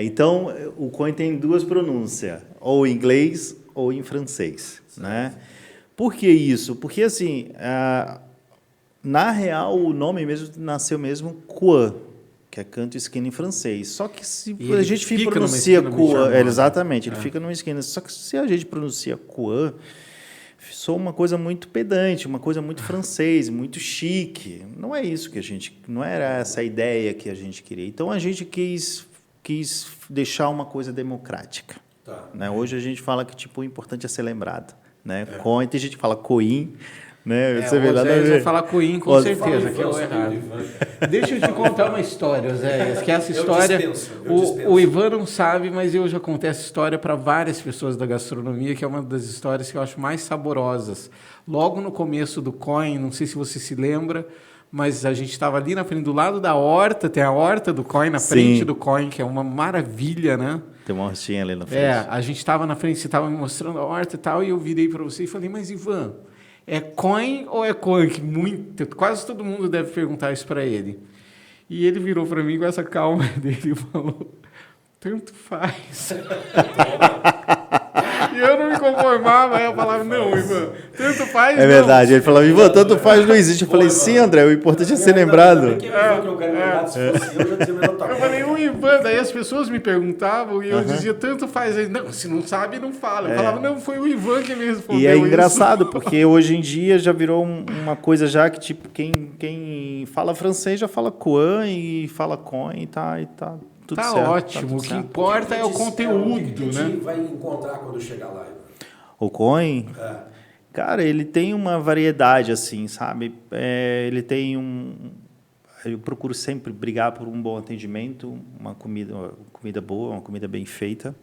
Então, o COIN tem duas pronúncias, ou em inglês ou em francês. Né? Por que isso? Porque, assim, na real, o nome mesmo nasceu mesmo Coin, que é canto esquina em francês. Só que se a gente pronuncia Coin, exatamente, ele fica numa esquina. Só que se a gente pronuncia Coin, sou uma coisa muito pedante, uma coisa muito francês, muito chique. Não é isso que não era essa a ideia que a gente queria. Então a gente quis deixar uma coisa democrática. Né? Hoje a gente fala que tipo o importante é ser lembrado, né? COIN, tem gente que fala COIN, Né? Você O vê lá Oséias vai falar Coim com certeza, que é o Ivan, errado. Ivan. Deixa eu te contar uma história, Oséias, que essa Eu história... dispenso, eu dispenso. O Ivan não sabe, mas eu já contei essa história para várias pessoas da gastronomia, que é uma das histórias que eu acho mais saborosas. Logo no começo do Coin, não sei se você se lembra, mas a gente estava ali na frente, do lado da horta, tem a horta do Coin, na frente do Coin, que é uma maravilha, né? Tem uma hortinha ali na frente. A gente estava na frente, você estava me mostrando a horta e tal, e eu virei para você e falei, mas Ivan, é Coin ou é Coin? Que quase todo mundo deve perguntar isso para ele. E ele virou para mim com essa calma dele e falou, tanto faz. E eu não me conformava, aí eu falava, não, Ivan, tanto faz. É verdade, ele falava, Ivan, tanto faz, não existe. Eu falei, sim, André, o importante é ser lembrado. Eu falei, o Ivan, daí as pessoas me perguntavam e eu dizia, tanto faz. Aí, não, se não sabe, não fala. Eu falava, não, foi o Ivan que me respondeu. E é engraçado, porque hoje em dia já virou uma coisa já que, tipo, quem fala francês já fala coin e fala coin e tá tudo tá certo. Ótimo, o que importa é o conteúdo, né? O que a gente né? vai encontrar quando chegar lá? O coin, cara, ele tem uma variedade, assim, sabe? Ele tem eu procuro sempre brigar por um bom atendimento, uma comida boa, uma comida bem feita.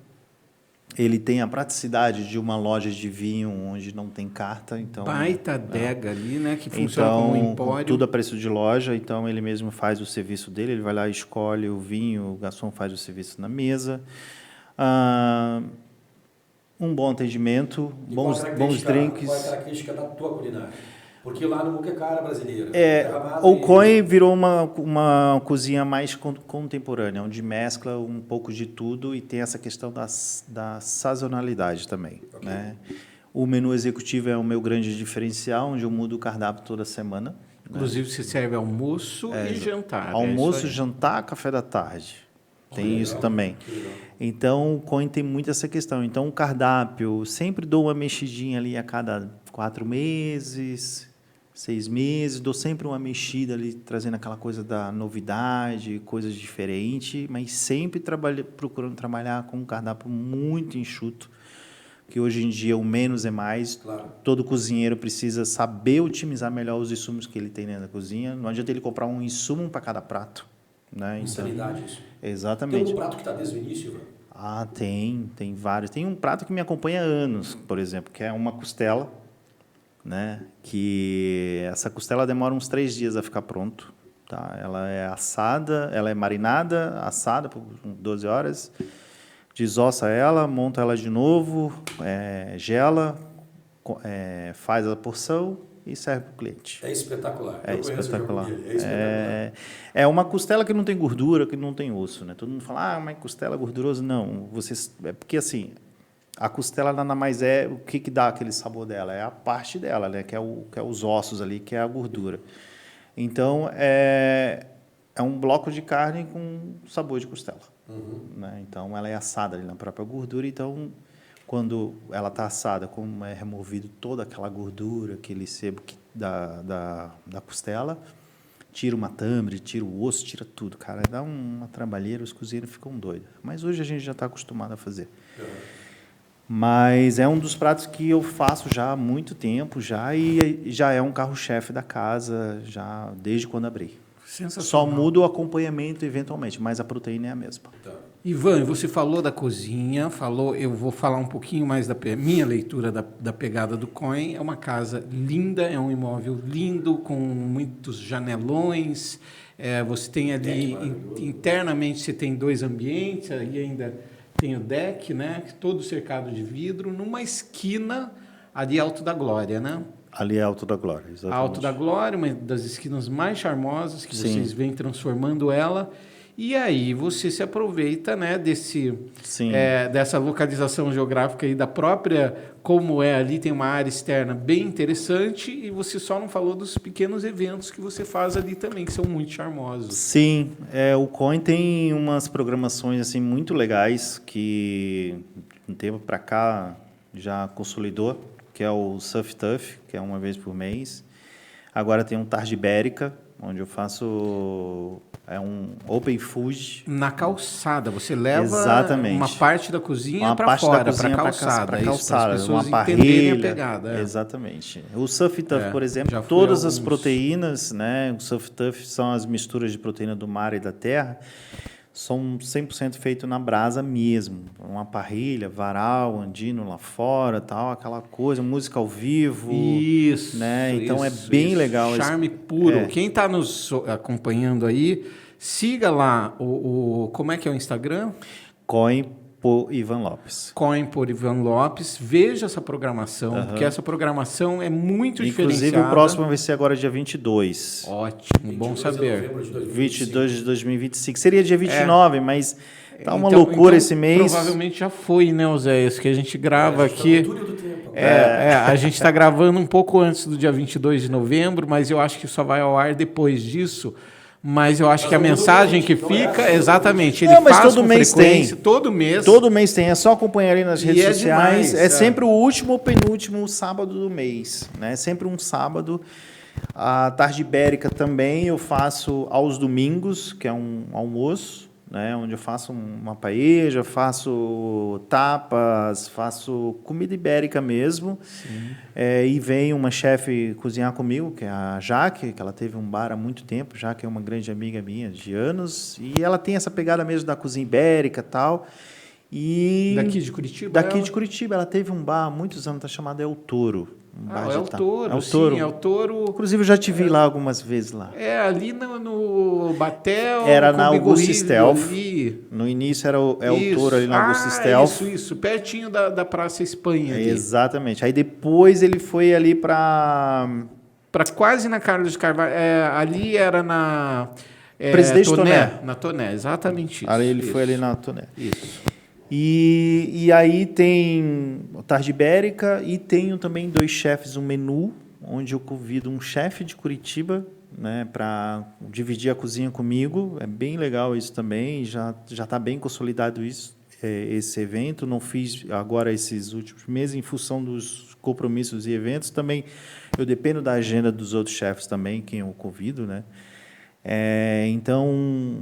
Ele tem a praticidade de uma loja de vinho onde não tem carta, então baita adega ali, né, que funciona como um empório. Tudo a preço de loja, então ele mesmo faz o serviço dele, ele vai lá, escolhe o vinho, o garçom faz o serviço na mesa. Um bom atendimento, bons drinks. Qual é a característica da tua culinária? Porque lá no Muquecara brasileira. O Coin virou uma cozinha mais contemporânea, onde mescla um pouco de tudo e tem essa questão da sazonalidade também. Okay. Né? O menu executivo é o meu grande diferencial, onde eu mudo o cardápio toda semana. Inclusive, você serve almoço e jantar. Almoço, jantar, café da tarde. Tem isso também. Então, o Coin tem muito essa questão. Então, o cardápio, sempre dou uma mexidinha ali a cada 4 meses, 6 meses, dou sempre uma mexida ali, trazendo aquela coisa da novidade, coisas diferentes, mas sempre procurando trabalhar com um cardápio muito enxuto, que hoje em dia o menos é mais. Claro. Todo cozinheiro precisa saber otimizar melhor os insumos que ele tem dentro da cozinha. Não adianta ele comprar um insumo para cada prato. Né? Insanidade isso. Exatamente. Tem um prato que está desde o início, Ivan? Tem vários. Tem um prato que me acompanha há anos, por exemplo, que é uma costela, né? Que essa costela demora uns 3 dias a ficar pronto. Tá? Ela é assada, ela é marinada, assada por 12 horas, desossa ela, monta ela de novo, gela, faz a porção e serve para o cliente. É espetacular. É espetacular. É uma costela que não tem gordura, que não tem osso, né? Todo mundo fala, mas costela gordurosa. Não, é porque assim, a costela nada mais é o que dá aquele sabor dela, é a parte dela, né? Que é os ossos ali, que é a gordura. Então, é um bloco de carne com sabor de costela. Né? Então, ela é assada ali na própria gordura, então quando ela está assada, como é removido toda aquela gordura, aquele sebo da costela, tira uma tambre, tira o osso, tira tudo, cara. Dá uma trabalheira, os cozinheiros ficam doidos. Mas hoje a gente já está acostumado a fazer. Mas é um dos pratos que eu faço já há muito tempo, e já é um carro-chefe da casa, já desde quando abri. Só muda o acompanhamento eventualmente, mas a proteína é a mesma. Ivan, você falou da cozinha, eu vou falar um pouquinho mais da minha leitura da pegada do Coin. É uma casa linda, é um imóvel lindo, com muitos janelões. Você tem ali, internamente, você tem 2 ambientes, e ainda tem o deck, né? Todo cercado de vidro, numa esquina ali Alto da Glória, né? Ali é Alto da Glória, exatamente. Alto da Glória, uma das esquinas mais charmosas, que vocês vêm transformando ela. E aí você se aproveita, né, dessa localização geográfica e da própria, como é ali, tem uma área externa bem interessante, e você só não falou dos pequenos eventos que você faz ali também, que são muito charmosos. Sim, o Coin tem umas programações assim, muito legais, que um tempo para cá já consolidou, que é o Surf Tuff, que é uma vez por mês. Agora tem um Tarde Ibérica, onde eu faço É um open food. Na calçada, você leva Exatamente. uma parte da cozinha Uma para parte fora, da cozinha para calçada. para isso, calçada, para as pessoas uma entenderem a parrilha. pegada. Exatamente. O Surf Tuff, por exemplo, já fui todas a as alguns. proteínas, né? O Surf Tuff são as misturas de proteína do mar e da terra, são 100% feito na brasa mesmo. Uma parrilha, varal, andino lá fora, tal, aquela coisa, música ao vivo. Isso. Né? Então isso, é bem isso. legal. Charme puro. É. Quem está nos acompanhando aí, siga lá como é que é o Instagram? Coin por Ivan Lopes. Coin por Ivan Lopes. Veja essa programação, porque essa programação é muito Inclusive, diferenciada. o próximo vai ser agora dia 22. Ótimo, bom saber. 22 de 2025. Seria dia 29, mas tá uma Então- loucura então, esse mês. Provavelmente já foi, né, Oséias? Que a gente grava A gente tá aqui. no túnel do tempo. A gente está gravando um pouco antes do dia 22 de novembro, mas eu acho que só vai ao ar depois disso. Mas eu acho que a mensagem que fica, exatamente, ele Não, mas faz todo com mês frequência, tem. todo mês. Todo mês tem, é só acompanhar ali nas E redes é sociais. demais, É é. sempre o último ou penúltimo sábado do mês, né? Sempre um sábado. A tarde ibérica também eu faço aos domingos, que é um almoço, né? Onde eu faço uma paella, faço tapas, faço comida ibérica mesmo. E vem uma chefe cozinhar comigo, que é a Jaque, que ela teve um bar há muito tempo. Jaque é uma grande amiga minha de anos, e ela tem essa pegada mesmo da cozinha ibérica e tal. E Daqui de Curitiba? daqui ela? de Curitiba. Ela teve um bar há muitos anos, tá chamado El Toro. Um bar É o de Touro, É o sim, Toro. é o Touro. Inclusive, eu já te vi lá algumas vezes lá. É ali no Batel. Era com na o Augusta Bigorrilho Stealth. ali. No início era o El Isso. Toro ali na Augusta Stealth. Isso, pertinho da Praça Espanha. Ali. Exatamente. Aí depois ele foi ali para Quase na Carlos de Carvalho. Ali era na. Presidente Toné. Na Toné, exatamente isso. Aí ele isso. foi ali na Toné. Isso. E aí tem a tarde ibérica e tenho também 2 chefes, um menu, onde eu convido um chefe de Curitiba, né, para dividir a cozinha comigo. É bem legal isso também, já está bem consolidado isso, esse evento. Não fiz agora esses últimos meses em função dos compromissos e eventos. Também eu dependo da agenda dos outros chefes também, quem eu convido, né? Então,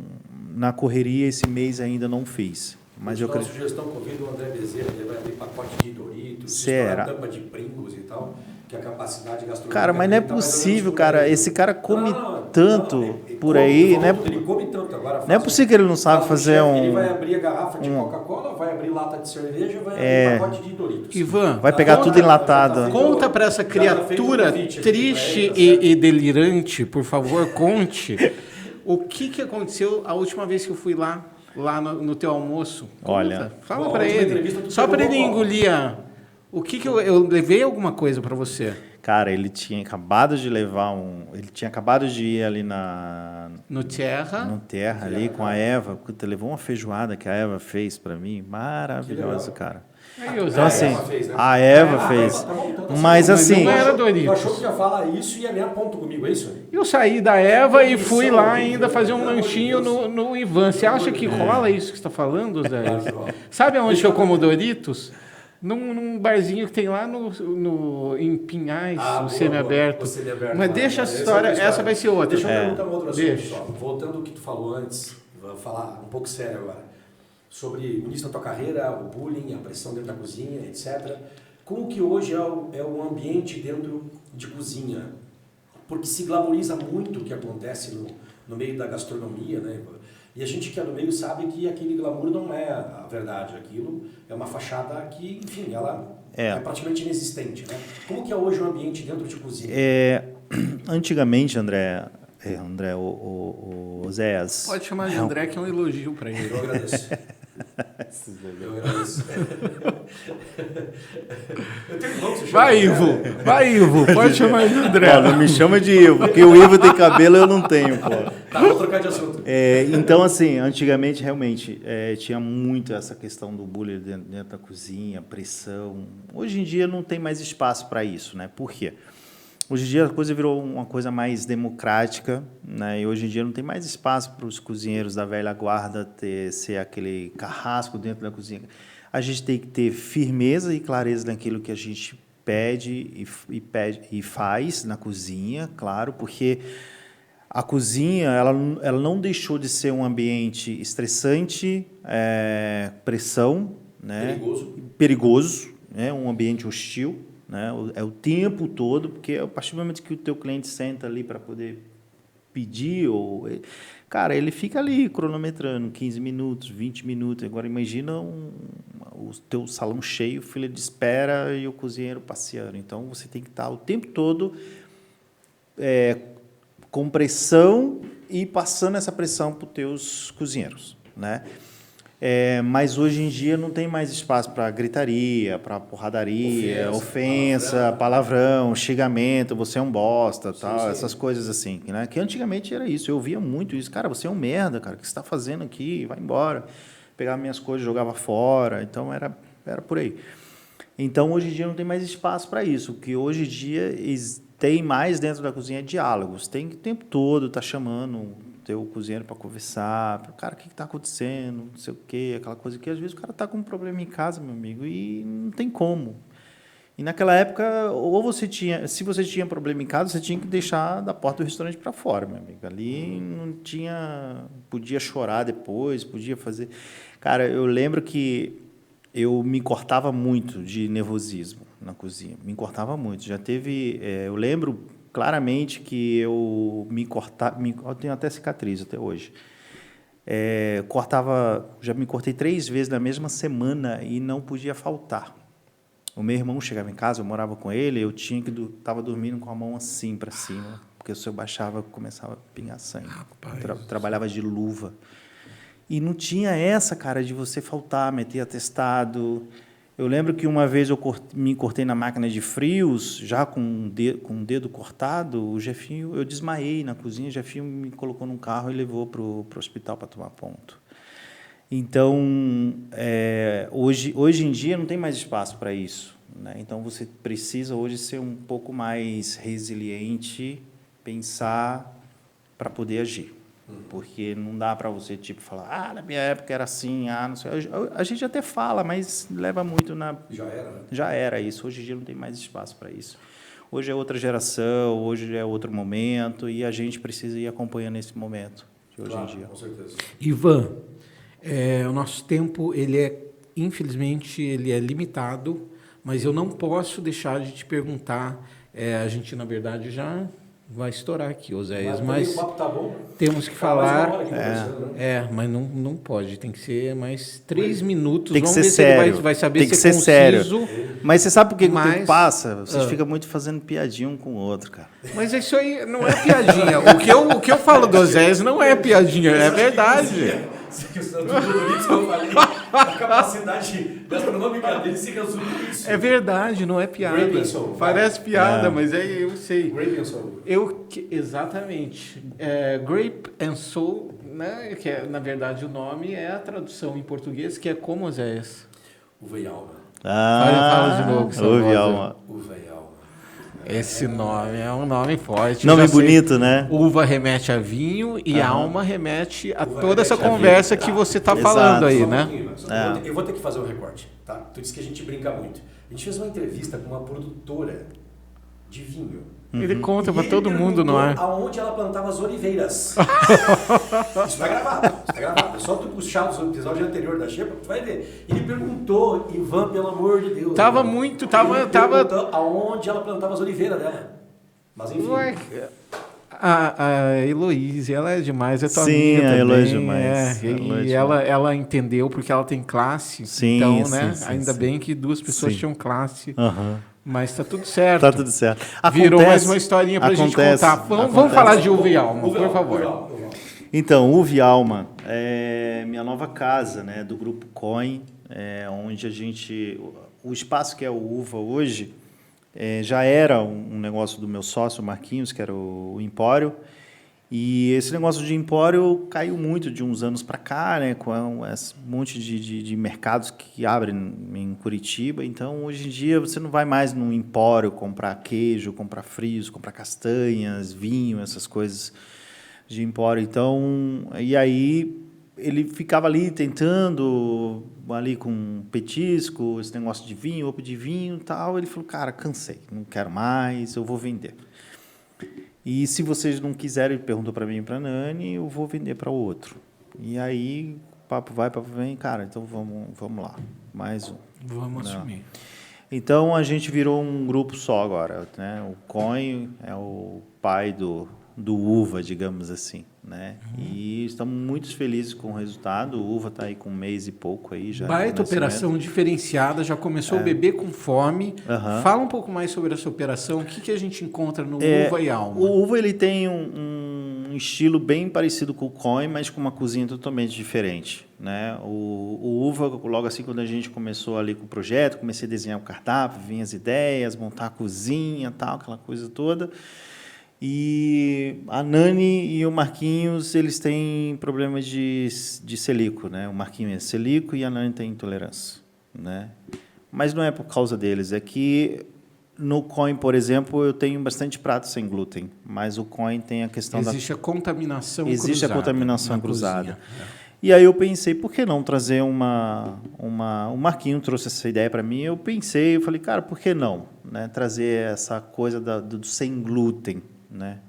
na correria, esse mês ainda não fiz. Mas eu Nossa acredito. sugestão, convido o André Bezerra, ele vai abrir pacote de Doritos, Será? tampa de Pringles e tal, que a capacidade gastronômica... Cara, mas não é dele tá mais ou menos possível, por cara. aí. Esse cara come Não, tanto ele por come, aí, né? Ele come tanto agora. Não é possível que ele não sabe fazer Ele vai um. abrir a garrafa de Coca-Cola, vai abrir lata de cerveja, vai abrir pacote de Doritos. Ivan, Vai pegar conta- tudo enlatado. Conta para essa Já tá feito criatura um convite aqui triste pra ele, tá e delirante, por favor, conte o que aconteceu a última vez que eu fui lá no teu almoço. Conta, Olha, fala bom, para a última ele, entrevista tu só para ele perguntou qual? engolir. O que eu levei alguma coisa para você Cara, ele tinha acabado de levar um. Ele tinha acabado de ir ali no Terra? no Terra ali com a Eva. Puta, levou uma feijoada que a Eva fez para mim. Maravilhoso, cara. Aí, José, Então, assim, Eva fez, né? a Eva Ah, fez. tá bom, então tá Mas certo. assim. não era Tu Doritos. achou que ia falar isso e ia ganhar ponto comigo, é isso? Eu saí da Eva e fui Isso, lá horrível, ainda fazer um pelo amor de lanchinho Deus. no Ivan. Você acha que rola isso que você está falando, Zé? Rola. Sabe aonde eu como Doritos? Num barzinho que tem lá em Pinhais, Ah, o boa, semiaberto. boa, o semiaberto Mas lá. deixa Essa essa é história, outra essa vai ser outra. Deixa eu perguntar um outro assunto Deixa. só. Voltando ao que tu falou antes, vou falar um pouco sério agora, sobre o início da tua carreira, o bullying, a pressão dentro da cozinha, etc. Como que hoje é o ambiente dentro de cozinha? Porque se glamoriza muito o que acontece no meio da gastronomia, né? E a gente que é do meio sabe que aquele glamour não é a verdade. Aquilo é uma fachada que, enfim, ela é praticamente inexistente, né? Como que é hoje o ambiente dentro de cozinha? Antigamente, André, o Zéas. Pode chamar de André, que é um elogio para ele. Eu agradeço. Eu agradeço. Eu tenho irmão que se chama Vai, Ivo, pode chamar de André. Ó, não me chama de Ivo, porque o Ivo tem cabelo e eu não tenho, pô. Tá, vou trocar de assunto. Então, assim, antigamente, realmente, tinha muito essa questão do bullying dentro da cozinha, pressão. Hoje em dia não tem mais espaço para isso, né? Por quê? Hoje em dia a coisa virou uma coisa mais democrática, né? E hoje em dia não tem mais espaço para os cozinheiros da velha guarda ser aquele carrasco dentro da cozinha. A gente tem que ter firmeza e clareza naquilo que a gente pede e faz na cozinha, claro, porque A cozinha, ela não deixou de ser um ambiente estressante, pressão, né? Perigoso, né? Um ambiente hostil, né? É o tempo todo, porque a partir do momento que o teu cliente senta ali para poder pedir, cara, ele fica ali cronometrando 15 minutos, 20 minutos. Agora imagina o teu salão cheio, fila de espera e o cozinheiro passeando. Então você tem que estar o tempo todo com pressão e passando essa pressão para os teus cozinheiros, né? Mas hoje em dia não tem mais espaço para gritaria, para porradaria, ofensa, palavrão, xingamento, você é um bosta, tal, essas coisas assim, né? Que antigamente era isso, eu ouvia muito isso. Cara, você é um merda, cara, o que você está fazendo aqui? Vai embora. Pegava minhas coisas, jogava fora, então era por aí. Então, hoje em dia não tem mais espaço para isso, porque hoje em dia tem mais dentro da cozinha diálogos, tem o tempo todo, tá chamando o cozinheiro para conversar, cara, o que está acontecendo, não sei o quê, aquela coisa que às vezes o cara está com um problema em casa, meu amigo, e não tem como. E naquela época, se você tinha problema em casa, você tinha que deixar da porta do restaurante para fora, meu amigo. Ali não tinha, podia chorar depois, podia fazer. Cara, eu lembro que eu me cortava muito de nervosismo na cozinha, me cortava muito. Já teve, eu lembro claramente que eu eu tenho até cicatriz até hoje. Já me cortei 3 vezes na mesma semana e não podia faltar. O meu irmão chegava em casa, eu morava com ele, eu estava dormindo com a mão assim para cima, porque se eu baixava, começava a pingar sangue. Trabalhava de luva. E não tinha essa, cara, de você faltar, meter atestado. Eu lembro que uma vez eu me cortei na máquina de frios, já com o dedo cortado, o Jefinho, eu desmaiei na cozinha, o Jefinho me colocou num carro e levou para o hospital para tomar ponto. Então, hoje em dia não tem mais espaço para isso, né? Então, você precisa hoje ser um pouco mais resiliente, pensar para poder agir. Porque não dá para você falar, na minha época era assim, não sei. A gente até fala, mas leva muito na... Já era, né? Já era isso. Hoje em dia não tem mais espaço para isso. Hoje é outra geração, hoje é outro momento e a gente precisa ir acompanhando esse momento de hoje em dia. Com certeza. Ivan, o nosso tempo, infelizmente, ele é limitado, mas eu não posso deixar de te perguntar. A gente, na verdade, já vai estourar aqui, Oséias, mas o papo tá bom. Temos que falar. Né? Mas não pode, tem que ser mais 3 minutos. Tem que Vamos ser ver sério. Se ele vai saber tem que ser ser conciso. Sério. Mas você sabe por que o tempo passa? Vocês ficam muito fazendo piadinha um com o outro, cara. Mas isso aí não é piadinha. o que eu falo do Oséias não é piadinha, é verdade. A capacidade gastronômica dele se resume isso. É verdade, não é piada. Grape and Soul. Parece piada, mas eu sei. Grape and Soul. Exatamente. Grape and Soul, né, que na verdade o nome é a tradução em português, que é como, Oséias? Uva e alma. Fala de novo. Uva e alma. Uva e alma. Esse nome é um nome forte. Nome bonito, né? Uva remete a vinho e alma remete a toda essa conversa que você está falando aí, né? Eu vou ter que fazer um recorte, tá? Tu disse que a gente brinca muito. A gente fez uma entrevista com uma produtora de vinho. Ele conta para todo mundo no ar. Aonde ela plantava as oliveiras. Isso tá gravado. É só tu puxar o episódio anterior da Xepa, tu vai ver. Ele perguntou, Ivan, pelo amor de Deus. Tava Ivan, muito, ele tava perguntou aonde ela plantava as oliveiras dela. Mas enfim. Ué, a Heloísa, ela é demais, é tua Sim, amiga a também. Heloísa é demais. E ela entendeu porque ela tem classe. Sim, então, sim, né? sim, ainda sim. bem que 2 pessoas tinham classe. Uhum. Mas tá tudo certo. Tá tudo certo. Virou mais uma historinha pra gente contar. Vamos falar de Uva e Alma, por favor. Então, Uva e Alma é minha nova casa, né, do Grupo Coin, onde a gente... O espaço que é o Uva hoje já era um negócio do meu sócio, Marquinhos, que era o Empório. E esse negócio de empório caiu muito de uns anos para cá, né, com esse monte de mercados que abrem em Curitiba. Então, hoje em dia, você não vai mais no empório comprar queijo, comprar frios, comprar castanhas, vinho, essas coisas de empório. Então, e aí ele ficava ali tentando, ali com petisco, esse negócio de vinho, opo de vinho e tal. Ele falou, cara, cansei, não quero mais, eu vou vender. E se vocês não quiserem, ele perguntou para mim e para a Nani, eu vou vender para outro. E aí, papo vai, papo vem, cara, então vamos lá, mais um. Vamos assumir. Então, a gente virou um grupo só agora, né? O Coin é o pai do Uva, digamos assim, né? E estamos muito felizes com o resultado. O Uva está aí com 1 mês e pouco aí já. Baita operação diferenciada, já começou o bebê com fome. Fala um pouco mais sobre essa operação, o que a gente encontra no Uva e Alma? O Uva ele tem um estilo bem parecido com o Coin, mas com uma cozinha totalmente diferente, né? O Uva, logo assim, quando a gente começou ali com o projeto, comecei a desenhar o cardápio, vinha as ideias, montar a cozinha, tal, aquela coisa toda. E a Nani e o Marquinhos, eles têm problemas de celíaco, né? O Marquinhos é celíaco e a Nani tem intolerância, né? Mas não é por causa deles, é que no Coin, por exemplo, eu tenho bastante pratos sem glúten, mas o Coin tem a questão Existe a contaminação cruzada. Existe a contaminação cruzada. Cozinha. E aí eu pensei, por que não trazer o Marquinho trouxe essa ideia para mim, eu falei, cara, por que não, né? Trazer essa coisa do sem glúten, né?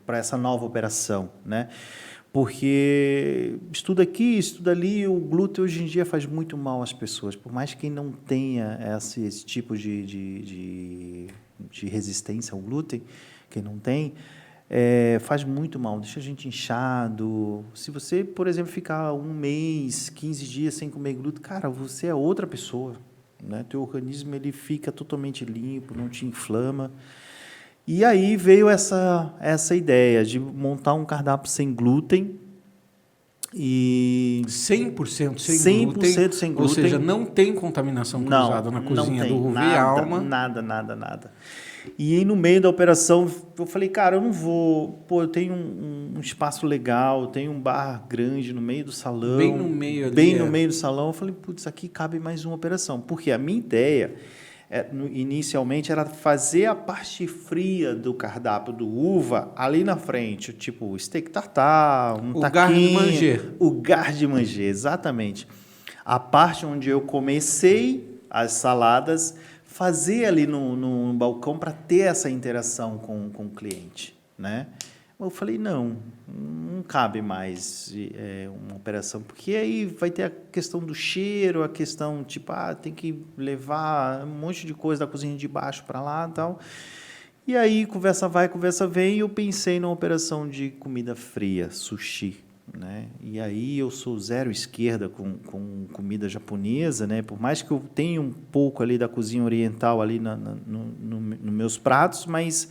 Para essa nova operação, né? Porque estuda aqui, estuda ali, o glúten hoje em dia faz muito mal às pessoas, por mais que quem não tenha esse tipo de resistência ao glúten, quem não tem, faz muito mal, deixa a gente inchado. Se você, por exemplo, ficar 1 mês, 15 dias sem comer glúten, cara, você é outra pessoa, né? Teu organismo ele fica totalmente limpo, não te inflama. E aí veio essa ideia de montar um cardápio sem glúten e 100% sem glúten, 100% sem glúten. Ou seja, não tem contaminação cruzada na cozinha do Uva e Alma. Nada. E aí, no meio da operação, eu falei, cara, eu não vou... Pô, eu tenho um espaço legal, tenho um bar grande no meio do salão. Bem no meio ali. Bem no meio do salão. Eu falei, putz, aqui cabe mais uma operação. Porque a minha ideia... inicialmente era fazer a parte fria do cardápio do Uva ali na frente, tipo steak tartar, um taquinho, o garde-manger, exatamente. A parte onde eu comecei as saladas, fazer ali no balcão para ter essa interação com o cliente, né? Eu falei, não cabe mais uma operação, porque aí vai ter a questão do cheiro, a questão, tipo, tem que levar um monte de coisa da cozinha de baixo para lá e tal. E aí, conversa vai, conversa vem, e eu pensei numa operação de comida fria, sushi, né? E aí eu sou zero esquerda com comida japonesa, né? Por mais que eu tenha um pouco ali da cozinha oriental ali nos meus pratos, mas...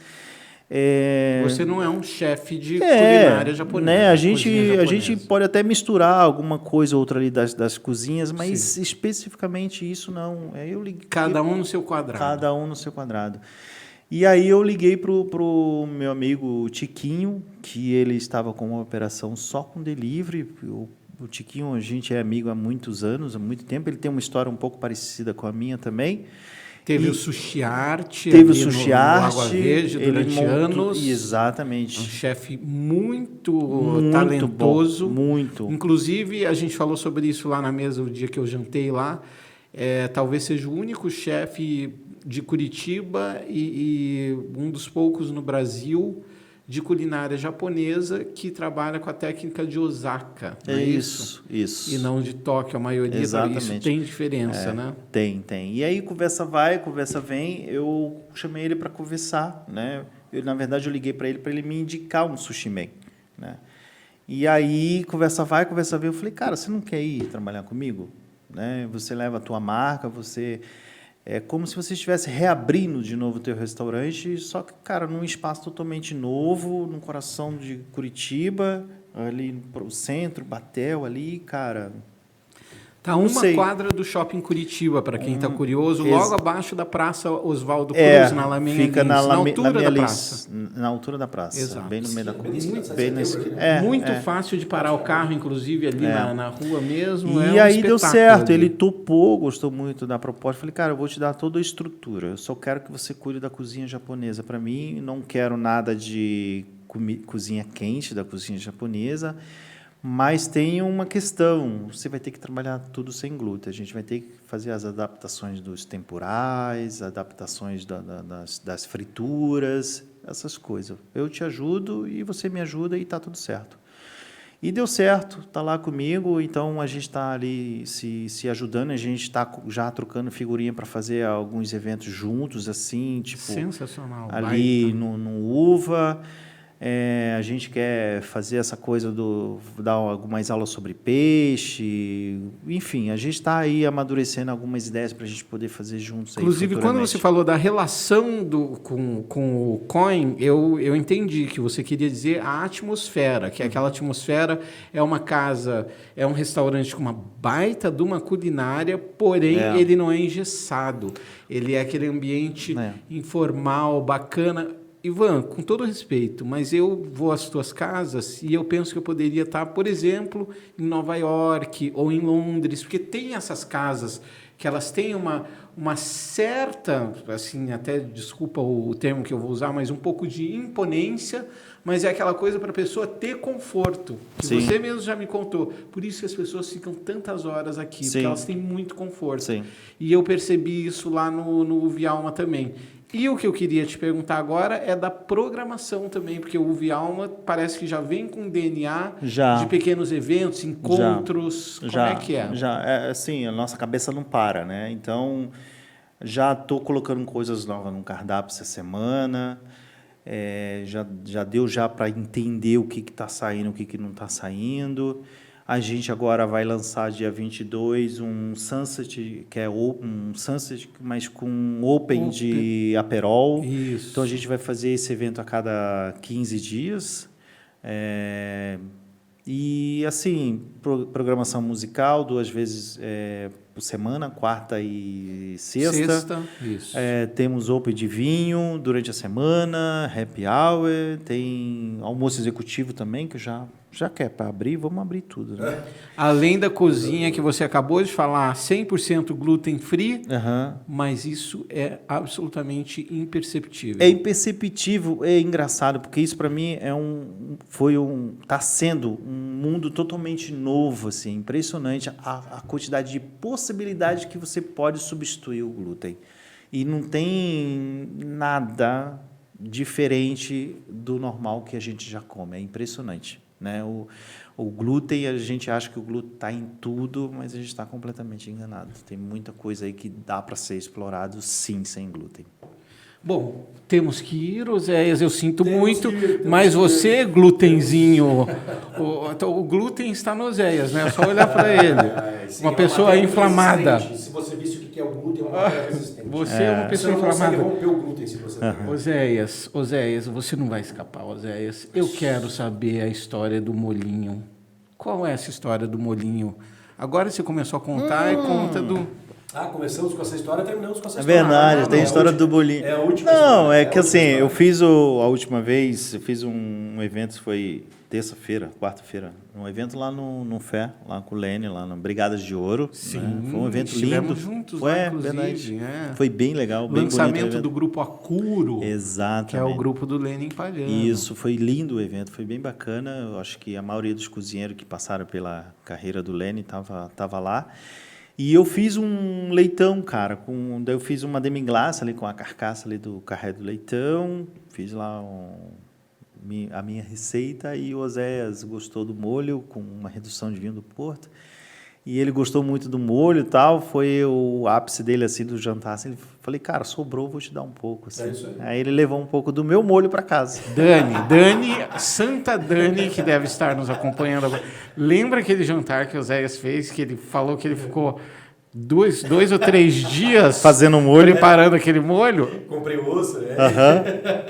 Você não é um chefe de culinária japonesa. Né? A gente pode até misturar alguma coisa ou outra ali das cozinhas, mas sim, especificamente isso não. Eu liguei, cada um no seu quadrado. Cada um no seu quadrado. E aí eu liguei pro meu amigo Tiquinho, que ele estava com uma operação só com delivery. O Tiquinho, a gente é amigo há muitos anos, há muito tempo. Ele tem uma história um pouco parecida com a minha também. Teve o Sushi Art. Teve o Sushi Art. Água Verde durante anos. Exatamente. Um chefe muito talentoso. Muito. Inclusive, a gente falou sobre isso lá na mesa o dia que eu jantei lá. Talvez seja o único chefe de Curitiba e um dos poucos no Brasil de culinária japonesa que trabalha com a técnica de Osaka. Isso. E não de Tóquio, a maioria. Exatamente. Isso tem diferença, né? Tem. E aí, conversa vai, conversa vem, eu chamei ele para conversar, né? Na verdade, eu liguei para ele me indicar um sushi man, né? E aí, conversa vai, conversa vem, eu falei, cara, você não quer ir trabalhar comigo? Né? Você leva a tua marca, você... É como se você estivesse reabrindo de novo o teu restaurante, só que, cara, num espaço totalmente novo, no coração de Curitiba, ali no centro, Batel, ali, cara... Tá uma quadra do Shopping Curitiba, para quem está curioso, logo abaixo da Praça Oswaldo Cruz, na Laminha fica na altura da praça. Na altura da praça, exato, bem no meio da coisa. Muito fácil de parar o carro, inclusive, ali na rua mesmo. E aí deu certo, ele topou, gostou muito da proposta. Falei, cara, eu vou te dar toda a estrutura, eu só quero que você cuide da cozinha japonesa para mim, não quero nada de cozinha quente da cozinha japonesa. Mas tem uma questão, você vai ter que trabalhar tudo sem glúten, a gente vai ter que fazer as adaptações dos tempurais, adaptações das frituras, essas coisas. Eu te ajudo e você me ajuda e está tudo certo. E deu certo, está lá comigo, então a gente está ali se ajudando, a gente está já trocando figurinha para fazer alguns eventos juntos, assim, tipo... Sensacional. Ali no UVA. A gente quer fazer essa coisa dar algumas aulas sobre peixe, enfim, a gente está aí amadurecendo algumas ideias para a gente poder fazer juntos. Inclusive, quando você falou da relação com o Coin, eu entendi que você queria dizer a atmosfera, que aquela atmosfera é uma casa, é um restaurante com uma baita de uma culinária, porém ele não é engessado, ele é aquele ambiente informal, bacana. Ivan, com todo respeito, mas eu vou às tuas casas e eu penso que eu poderia estar, por exemplo, em Nova York ou em Londres, porque tem essas casas que elas têm uma certa, assim, até desculpa o termo que eu vou usar, mas um pouco de imponência, mas é aquela coisa para a pessoa ter conforto, que Sim. você mesmo já me contou. Por isso que as pessoas ficam tantas horas aqui, Sim. porque elas têm muito conforto. Sim. E eu percebi isso lá no Vialma também. E o que eu queria te perguntar agora é da programação também, porque o Vialma parece que já vem com DNA de pequenos eventos, encontros. Como é que é? Assim, a nossa cabeça não para, né? Então, já estou colocando coisas novas no cardápio essa semana. Já deu para entender o que está saindo, o que não está saindo. A gente agora vai lançar dia 22 um Sunset, que é um Sunset, mas com Open de Aperol. Isso. Então, a gente vai fazer esse evento a cada 15 dias. E, assim, programação musical, 2 vezes por semana, quarta e sexta. Isso. Temos Open de vinho durante a semana, happy hour, tem almoço executivo também, que eu já quer para abrir, vamos abrir tudo. Né? Além da cozinha que você acabou de falar, 100% gluten free, mas isso é absolutamente imperceptível. É imperceptível, é engraçado, porque isso para mim está sendo um mundo totalmente novo, assim, impressionante a quantidade de possibilidades que você pode substituir o glúten. E não tem nada diferente do normal que a gente já come, é impressionante. Né? O glúten, a gente acha que o glúten está em tudo, mas a gente está completamente enganado. Tem muita coisa aí que dá para ser explorado, sim, sem glúten. Bom, temos que ir, Oséias, eu sinto muito, mas você, glutenzinho, o glúten está no Oséias, né? É só olhar para ele. Sim, uma pessoa inflamada. Se você visse o que é o glúten, é uma matéria resistente. Você é uma pessoa inflamada. Você não inflamada. consegue romper o glúten se você... Oséias, você não vai escapar, Oséias. Eu quero saber a história do molinho. Qual é essa história do molinho? Agora você começou a contar e conta do... começamos com essa história, terminamos com essa É história. verdade, tem a história do bolinho. É a última Não, história. é que assim, eu fiz a última vez, eu fiz um evento, foi terça-feira, quarta-feira, um evento lá no Fé, lá com o Lene, lá no Brigadas de Ouro. Sim, né? Foi um evento estivemos lindo. juntos lá, inclusive. Verdade. Foi bem legal, bem bonito. Lançamento do grupo Acuro. Exatamente. Que é o grupo do Lenin Pagano. Isso, foi lindo o evento, foi bem bacana. Eu acho que a maioria dos cozinheiros que passaram pela carreira do Lenin estava lá. E eu fiz um leitão, cara, daí eu fiz uma demi-glace ali com a carcaça ali do carré do leitão, fiz lá a minha receita e o Oséias gostou do molho com uma redução de vinho do Porto. E ele gostou muito do molho e tal, foi o ápice dele, assim, do jantar. Assim, falei, cara, sobrou, vou te dar um pouco. Assim. É isso aí. Aí ele levou um pouco do meu molho para casa. Santa Dani, que deve estar nos acompanhando agora. Lembra aquele jantar que o Oséias fez, que ele falou que ele ficou 2 ou 3 dias fazendo molho, preparando aquele molho? Comprei o osso, né?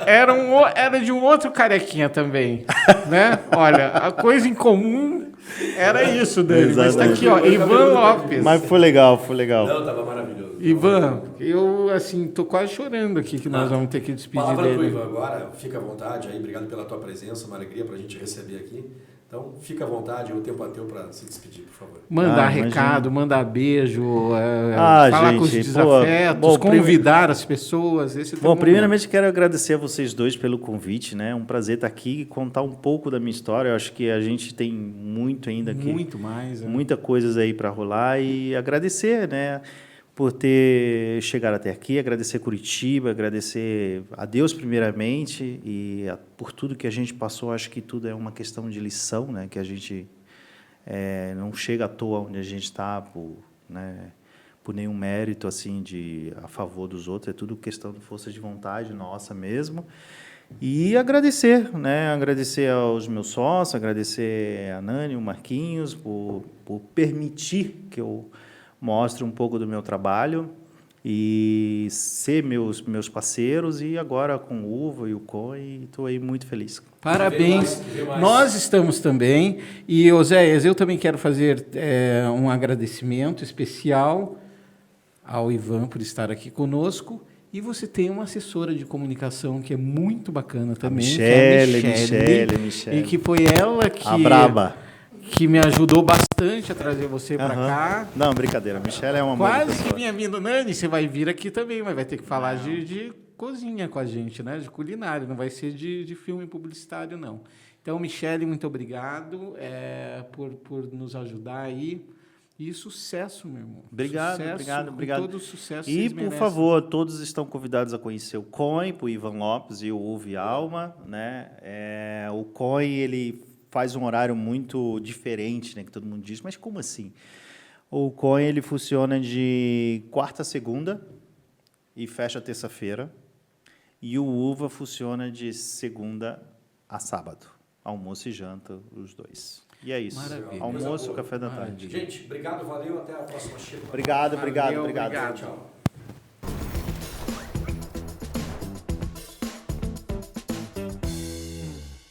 Era de um outro carequinha também, né? Olha, a coisa em comum era isso, Dani. Mas tá aqui, ó, Ivan Lopes. Mas foi legal. Não, tava maravilhoso. Ivan, eu, assim, tô quase chorando aqui que nós vamos ter que despedir Palavra dele. pro Ivan agora, fica à vontade aí, obrigado pela tua presença, uma alegria pra gente receber aqui. Então, fica à vontade, o tempo é teu para se despedir, por favor. Mandar recado, mandar beijo, falar com os desafetos, convidar as pessoas. Primeiramente quero agradecer a vocês dois pelo convite, né? Um prazer estar aqui e contar um pouco da minha história. Eu acho que a gente tem muito ainda aqui. Muito mais. Muita coisas aí para rolar e agradecer, né? por ter chegado até aqui, agradecer Curitiba, agradecer a Deus primeiramente e por tudo que a gente passou. Acho que tudo é uma questão de lição, né? Que a gente não chega à toa onde a gente está por nenhum mérito assim a favor dos outros. É tudo questão de força de vontade nossa mesmo. E agradecer, né? Agradecer aos meus sócios, agradecer a Nani, o Marquinhos, por permitir que eu mostre um pouco do meu trabalho e ser meus parceiros. E agora com o Uva e o COI, estou aí muito feliz. Parabéns. Nós estamos também. E, Oséias, eu também quero fazer um agradecimento especial ao Ivan por estar aqui conosco. E você tem uma assessora de comunicação que é muito bacana também, Michele. E que foi ela A braba. Que me ajudou bastante a trazer você para cá. Não, brincadeira. A Michele é uma quase que minha vinda. Nani, você vai vir aqui também, mas vai ter que falar de cozinha com a gente, né? De culinária, não vai ser de filme publicitário, não. Então, Michele, muito obrigado por nos ajudar aí. E sucesso, meu irmão. Obrigado. Todo o sucesso. E, por favor, todos estão convidados a conhecer o COI, o Ivan Lopes e o Uva e Alma, né? O COI, ele faz um horário muito diferente, né? Que todo mundo diz, mas como assim? O COI, ele funciona de quarta a segunda e fecha terça-feira. E o Uva funciona de segunda a sábado. Almoço e janta, os dois. E é isso. Maravilha. Almoço, café da tarde. Gente, obrigado, valeu, até a próxima. Obrigado. Tchau. Tchau.